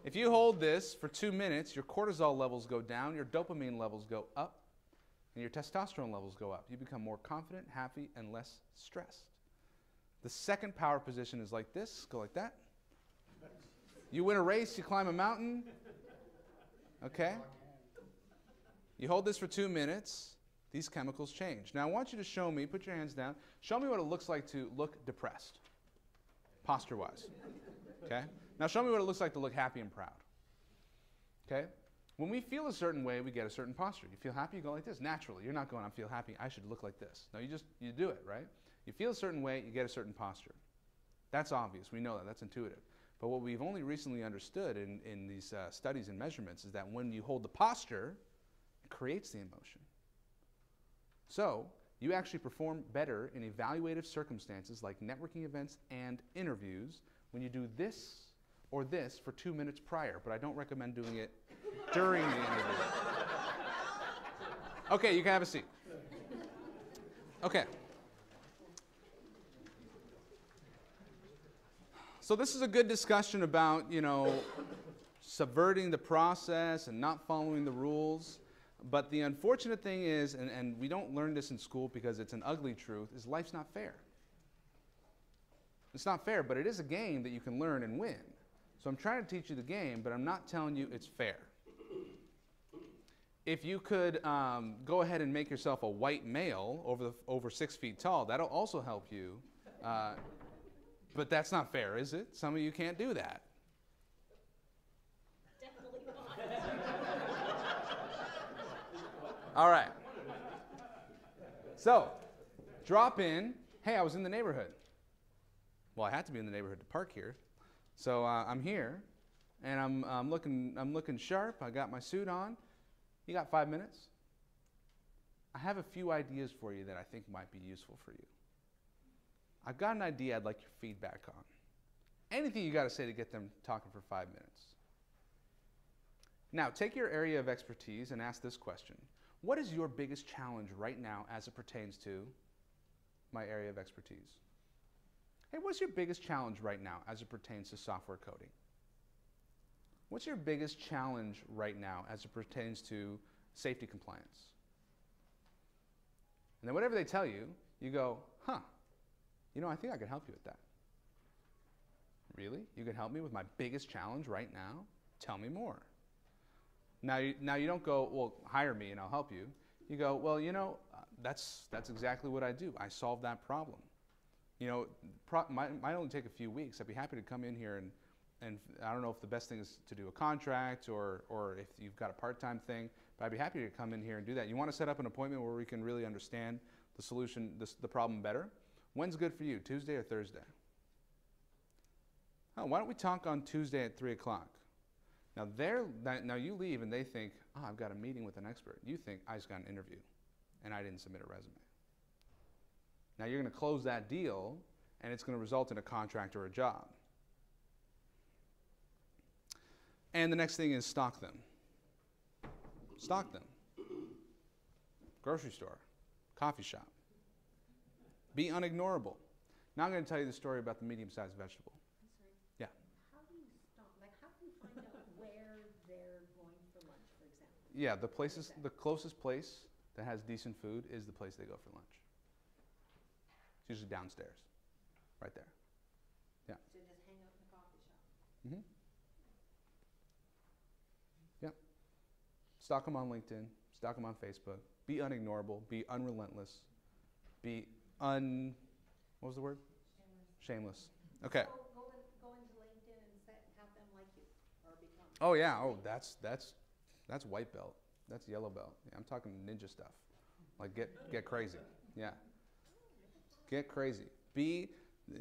If you hold this for 2 minutes, your cortisol levels go down, your dopamine levels go up, and your testosterone levels go up. You become more confident, happy, and less stressed. The second power position is like this. Go like that. You win a race, you climb a mountain. Okay? You hold this for 2 minutes. These chemicals change. Now I want you to show me, put your hands down, show me what it looks like to look depressed, posture-wise. Okay? Now show me what it looks like to look happy and proud. Okay? When we feel a certain way, we get a certain posture. You feel happy, you go like this, naturally. You're not going, I feel happy, I should look like this. No, you do it, right? You feel a certain way, you get a certain posture. That's obvious, we know that, that's intuitive. But what we've only recently understood in these studies and measurements is that when you hold the posture, it creates the emotion. So, you actually perform better in evaluative circumstances like networking events and interviews when you do this or this for 2 minutes prior, but I don't recommend doing it during the interview. Okay, you can have a seat. Okay. So this is a good discussion about, subverting the process and not following the rules. But the unfortunate thing is, and we don't learn this in school because it's an ugly truth, is life's not fair. It's not fair, but it is a game that you can learn and win. So I'm trying to teach you the game, but I'm not telling you it's fair. If you could go ahead and make yourself a white male over 6 feet tall, that'll also help you. But that's not fair, is it? Some of you can't do that. Definitely not. All right. So, drop in. Hey, I was in the neighborhood. Well, I had to be in the neighborhood to park here. So I'm here, and I'm looking sharp. I got my suit on. You got 5 minutes? I have a few ideas for you that I think might be useful for you. I've got an idea I'd like your feedback on. Anything you got to say to get them talking for 5 minutes. Now, take your area of expertise and ask this question. What is your biggest challenge right now as it pertains to my area of expertise? Hey, what's your biggest challenge right now as it pertains to software coding? What's your biggest challenge right now as it pertains to safety compliance? And then whatever they tell you, you go, huh, You know, I think I could help you with that. Really? You could help me with my biggest challenge right now? Tell me more. Now you don't go, well, hire me and I'll help you. You go, well, you know, that's exactly what I do. I solve that problem. You know, might only take a few weeks. I'd be happy to come in here and I don't know if the best thing is to do a contract or if you've got a part-time thing, but I'd be happy to come in here and do that. You want to set up an appointment where we can really understand the solution, the problem better? When's good for you, Tuesday or Thursday? Oh, why don't we talk on Tuesday at 3 o'clock? Now you leave and they think, oh, I've got a meeting with an expert. You think, I just got an interview and I didn't submit a resume. Now you're going to close that deal and it's going to result in a contract or a job. And the next thing is stock them. Stock them. Grocery store, coffee shop. Be unignorable. Now I'm going to tell you the story about the medium-sized vegetable. I'm sorry. Yeah. How do you stop? Like, how do you find out where they're going for lunch, for example? Yeah, the closest place that has decent food is the place they go for lunch. It's usually downstairs, right there. Yeah. So just hang out in the coffee shop. Mm-hmm. Yeah. Stalk them on LinkedIn. Stalk them on Facebook. Be unignorable. Be unrelentless. Be what was the word? Shameless. Okay. So go into LinkedIn and have them like you or become. Oh yeah. Oh, that's white belt. That's yellow belt. Yeah, I'm talking ninja stuff. Like get crazy. Yeah. Get crazy.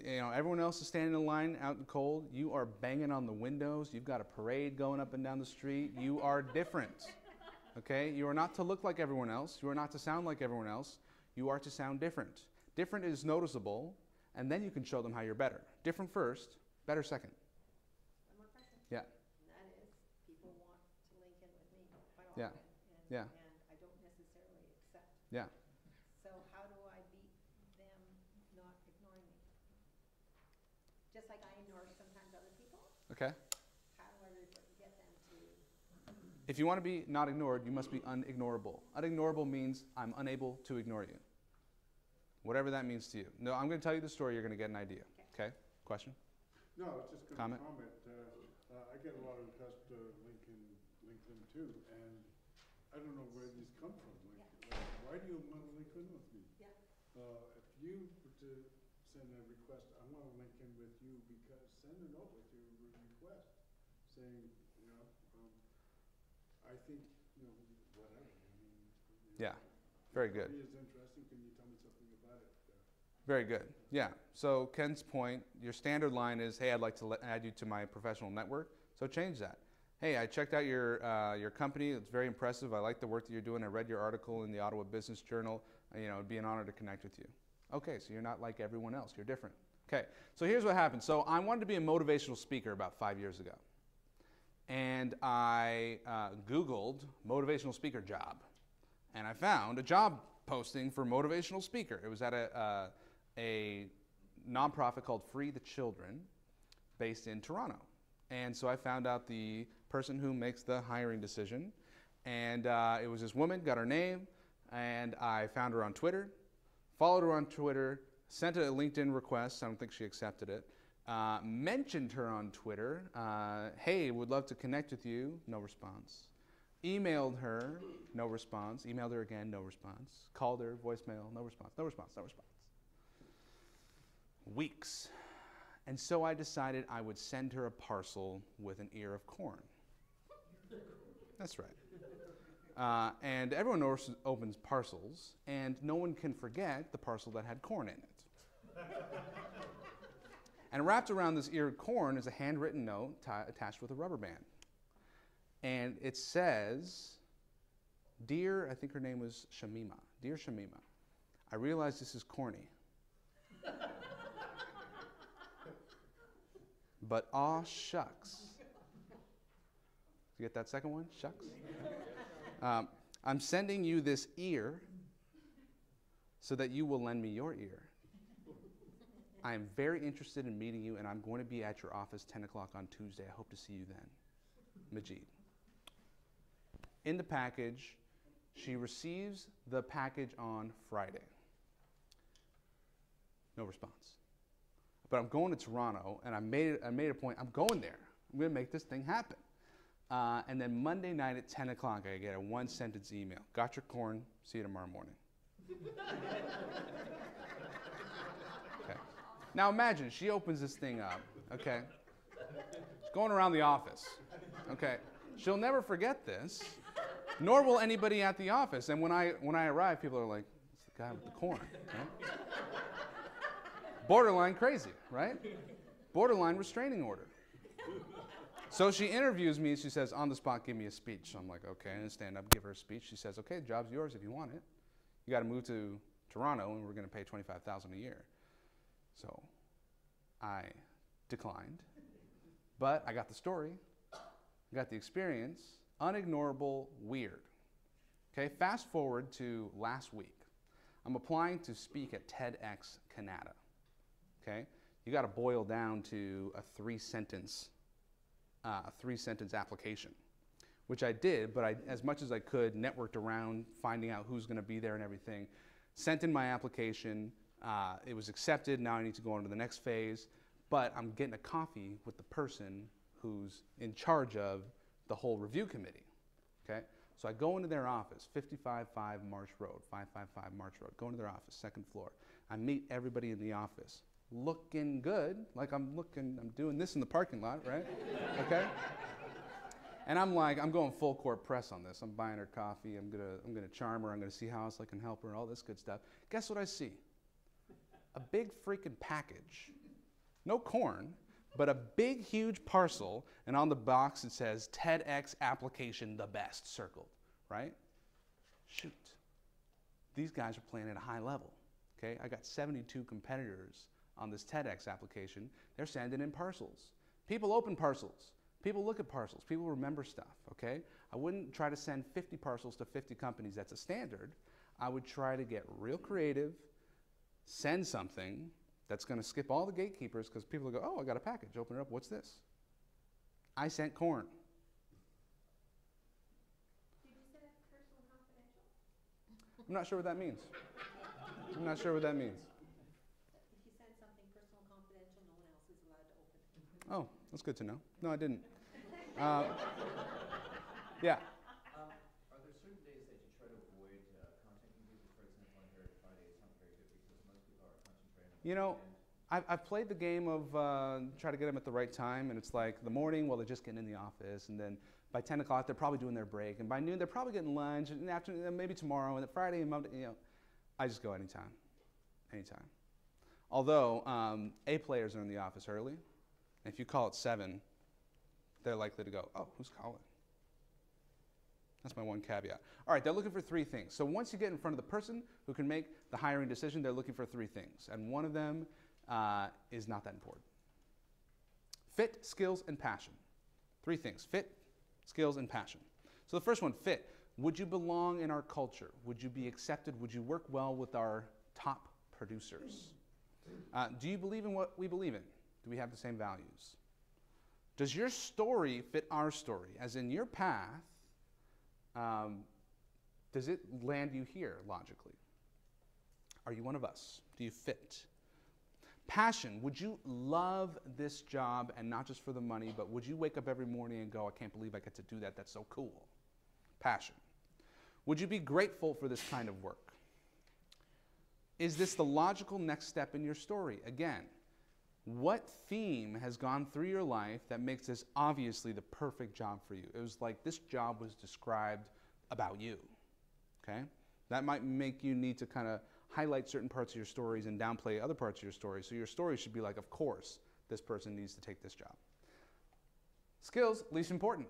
Everyone else is standing in line out in the cold. You are banging on the windows. You've got a parade going up and down the street. You are different. Okay? You are not to look like everyone else. You are not to sound like everyone else. You are to sound different. Different is noticeable, and then you can show them how you're better. Different first, better second. One more question. Yeah. And that is, people want to link in with me quite Yeah. often. Yeah. And I don't necessarily accept. Yeah. So how do I beat them not ignoring me? Just like I ignore sometimes other people, Okay. how do I get them to? If you want to be not ignored, you must be unignorable. Unignorable means I'm unable to ignore you. Whatever that means to you. No, I'm going to tell you the story. You're going to get an idea. Okay? Question? No, it's just going Comment? to comment. I get a lot of requests to LinkedIn too, and I don't know where these come from. Like, why do you want to link in with me? Yeah. If you were to send a request, I want to link in with you because send a note with your request saying, I think, whatever. Yeah. Very good. It is interesting. Can you tell me something about it? Very good. Yeah. So Ken's point, your standard line is, hey, I'd like to add you to my professional network. So change that. Hey, I checked out your company. It's very impressive. I like the work that you're doing. I read your article in the Ottawa Business Journal. It'd be an honor to connect with you. Okay, so you're not like everyone else. You're different. Okay, so here's what happened. So I wanted to be a motivational speaker about 5 years ago. And I Googled motivational speaker job. And I found a job posting for motivational speaker. It was at a nonprofit called Free the Children based in Toronto. And so I found out the person who makes the hiring decision. And it was this woman, got her name, and I found her on Twitter, followed her on Twitter, sent a LinkedIn request. I don't think she accepted it. Mentioned her on Twitter. Hey, would love to connect with you. No response. Emailed her, no response. Emailed her again, no response. Called her, voicemail, no response, no response, no response. Weeks. And so I decided I would send her a parcel with an ear of corn. That's right. And everyone opens parcels, and no one can forget the parcel that had corn in it. And wrapped around this ear of corn is a handwritten note attached with a rubber band. And it says, Dear, I think her name was Shamima. Dear Shamima, I realize this is corny. But aw shucks. You get that second one? Shucks? I'm sending you this ear so that you will lend me your ear. I am very interested in meeting you, and I'm going to be at your office 10 o'clock on Tuesday. I hope to see you then. Majeed. In the package, she receives the package on Friday. No response. But I'm going to Toronto, and I made a point. I'm going there. I'm going to make this thing happen. And then Monday night at 10 o'clock, I get a one-sentence email. Got your corn. See you tomorrow morning. Okay. Now imagine, she opens this thing up, okay? It's going around the office, okay? She'll never forget this, nor will anybody at the office. And when I arrive, people are like, it's the guy with the corn, right? Borderline crazy, right? Borderline restraining order. So she interviews me. She says, on the spot, give me a speech. So I'm like, okay, and stand up, give her a speech. She says, okay, the job's yours if you want it. You got to move to Toronto, and we're going to pay $25,000 a year. So I declined, but I got the story, I got the experience, unignorable, weird. Okay, fast forward to last week. I'm applying to speak at TEDx Canada. Okay, you got to boil down to a three-sentence application, which I did, but as much as I could, networked around, finding out who's going to be there and everything. Sent in my application. It was accepted. Now I need to go on to the next phase. But I'm getting a coffee with the person who's in charge of the whole review committee. Okay? So I go into their office, 555 Marsh Road, 555 Marsh Road. Go into their office, second floor. I meet everybody in the office. Looking good, like I'm doing this in the parking lot, right? Okay? And I'm like, I'm going full court press on this. I'm buying her coffee. I'm gonna charm her. I'm gonna see how else I can help her. All this good stuff. Guess what I see? A big freaking package. No corn, but a big, huge parcel. And on the box it says TEDx application, the best, circled. Right? Shoot. These guys are playing at a high level. Okay? I got 72 competitors on this TEDx application. They're sending in parcels. People open parcels. People look at parcels. People remember stuff, okay? I wouldn't try to send 50 parcels to 50 companies. That's a standard. I would try to get real creative, send something that's going to skip all the gatekeepers because people will go, oh, I got a package. Open it up. What's this? I sent corn. Did you say that's personal and confidential? I'm not sure what that means. I'm not sure what that means. If you send something personal and confidential, no one else is allowed to open it. Oh, that's good to know. No, I didn't. Yeah. Are there certain days that you try to avoid contacting people? For example, I heard Fridays not very good because most people are concentrating on You know, I've played the game of try to get them at the right time, and it's like the morning, well, they're just getting in the office, and then by 10 o'clock, they're probably doing their break, and by noon, they're probably getting lunch, and in the afternoon, maybe tomorrow, and then Friday and Monday, you know, I just go anytime. Although, A players are in the office early, and if you call at 7, they're likely to go, oh, who's calling? That's my one caveat. All right, they're looking for 3 things. So once you get in front of the person who can make the hiring decision, they're looking for 3 things. And one of them is not that important. Fit, skills, and passion. 3 things, fit, skills, and passion. So the first one, fit. Would you belong in our culture? Would you be accepted? Would you work well with our top producers? Do you believe in what we believe in? Do we have the same values? Does your story fit our story? As in your path, does it land you here logically? Are you one of us? Do you fit? Passion, would you love this job and not just for the money, but would you wake up every morning and go, I can't believe I get to do that, that's so cool? Passion. Would you be grateful for this kind of work? Is this the logical next step in your story? Again, what theme has gone through your life that makes this obviously the perfect job for you? It was like this job was described about you, okay? That might make you need to kind of highlight certain parts of your stories and downplay other parts of your story. So your story should be like, of course, this person needs to take this job. Skills, least important.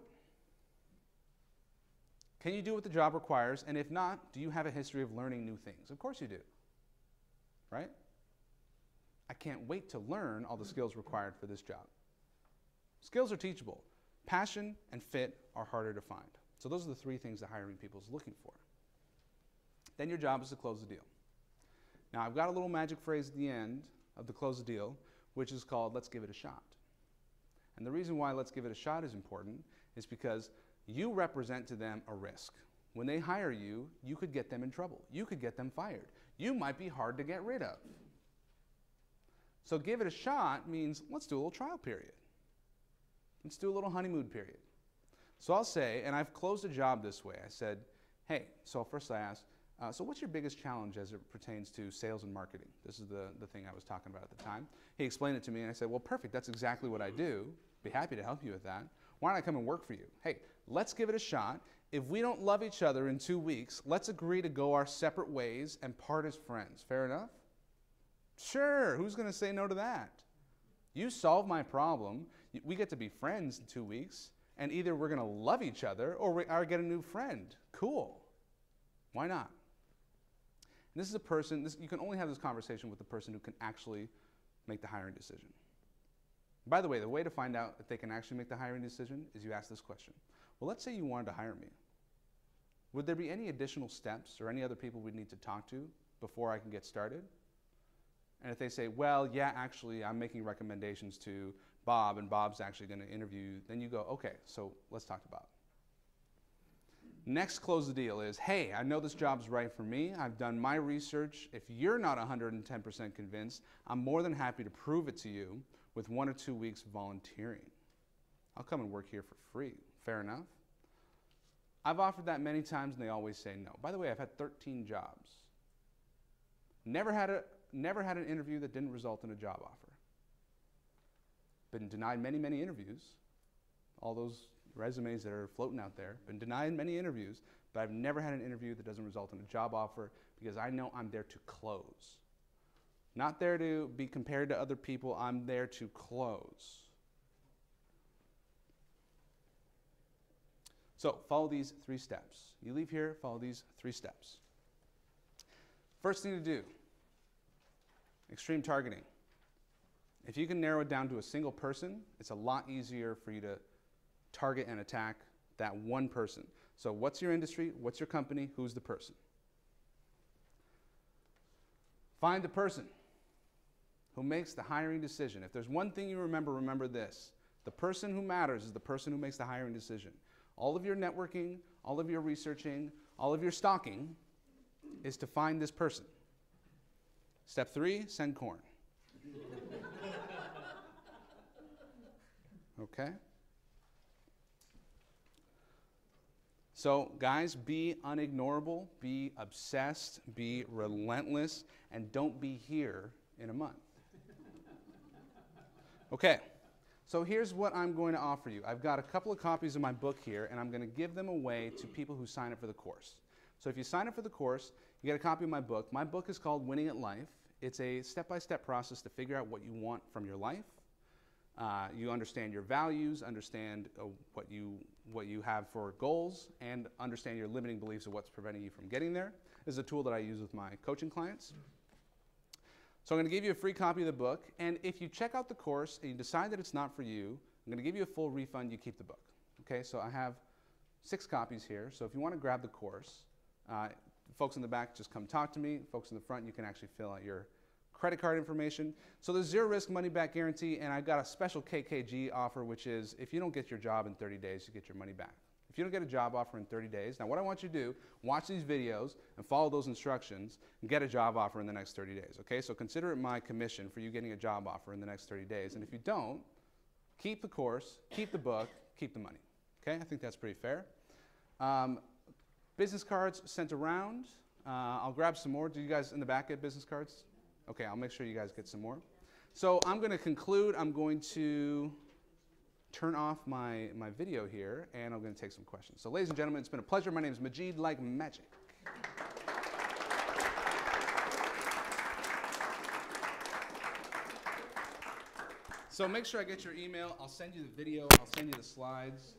Can you do what the job requires? And if not, do you have a history of learning new things? Of course you do, right? I can't wait to learn all the skills required for this job. Skills are teachable. Passion and fit are harder to find. So those are the 3 things that hiring people is looking for. Then your job is to close the deal. Now I've got a little magic phrase at the end of the close the deal, which is called let's give it a shot. And the reason why let's give it a shot is important is because you represent to them a risk. When they hire you, you could get them in trouble. You could get them fired. You might be hard to get rid of. So give it a shot means let's do a little trial period. Let's do a little honeymoon period. So I'll say, and I've closed a job this way. I said, hey, so first I asked, so what's your biggest challenge as it pertains to sales and marketing? This is the thing I was talking about at the time. He explained it to me, and I said, well, perfect. That's exactly what I do. Be happy to help you with that. Why don't I come and work for you? Hey, let's give it a shot. If we don't love each other in 2 weeks, let's agree to go our separate ways and part as friends. Fair enough? Sure. Who's going to say no to that? You solve my problem. We get to be friends in 2 weeks, and either we're going to love each other or get a new friend. Cool. Why not? And this is a person, you can only have this conversation with the person who can actually make the hiring decision. By the way to find out if they can actually make the hiring decision is you ask this question. Well, let's say you wanted to hire me. Would there be any additional steps or any other people we'd need to talk to before I can get started? And if they say, well, yeah, actually, I'm making recommendations to Bob, and Bob's actually going to interview you, then you go, okay, so let's talk to Bob. Next close the deal is, hey, I know this job's right for me. I've done my research. If you're not 110% convinced, I'm more than happy to prove it to you with 1 or 2 weeks volunteering. I'll come and work here for free. Fair enough? I've offered that many times, and they always say no. By the way, I've had 13 jobs. Never had an interview that didn't result in a job offer. Been denied many, many interviews. All those resumes that are floating out there. Been denied many interviews, but I've never had an interview that doesn't result in a job offer because I know I'm there to close. Not there to be compared to other people. I'm there to close. So follow these 3 steps. You leave here, follow these 3 steps. First thing to do, extreme targeting. If you can narrow it down to a single person, it's a lot easier for you to target and attack that one person. So what's your industry? What's your company? Who's the person? Find the person who makes the hiring decision. If there's one thing you remember this. The person who matters is the person who makes the hiring decision. All of your networking, all of your researching, all of your stalking is to find this person. Step 3, send corn. Okay? So, guys, be unignorable, be obsessed, be relentless, and don't be here in a month. Okay, so here's what I'm going to offer you. I've got a couple of copies of my book here, and I'm going to give them away to people who sign up for the course. So if you sign up for the course, you get a copy of my book. My book is called Winning at Life. It's a step-by-step process to figure out what you want from your life. You understand your values, understand what you have for goals, and understand your limiting beliefs of what's preventing you from getting there. This is a tool that I use with my coaching clients. So I'm going to give you a free copy of the book, and if you check out the course and you decide that it's not for you, I'm going to give you a full refund. You keep the book. Okay, so I have 6 copies here, so if you want to grab the course, folks in the back, just come talk to me. Folks in the front, you can actually fill out your credit card information. So there's 0 risk money back guarantee, and I've got a special KKG offer, which is if you don't get your job in 30 days, you get your money back. If you don't get a job offer in 30 days, now what I want you to do, watch these videos and follow those instructions and get a job offer in the next 30 days, okay? So consider it my commission for you getting a job offer in the next 30 days. And if you don't, keep the course, keep the book, keep the money, okay? I think that's pretty fair. Business cards sent around. I'll grab some more. Do you guys in the back get business cards? Okay, I'll make sure you guys get some more. So I'm going to conclude. I'm going to turn off my video here, and I'm going to take some questions. So ladies and gentlemen, it's been a pleasure. My name is Majeed like Magic. So make sure I get your email. I'll send you the video. I'll send you the slides.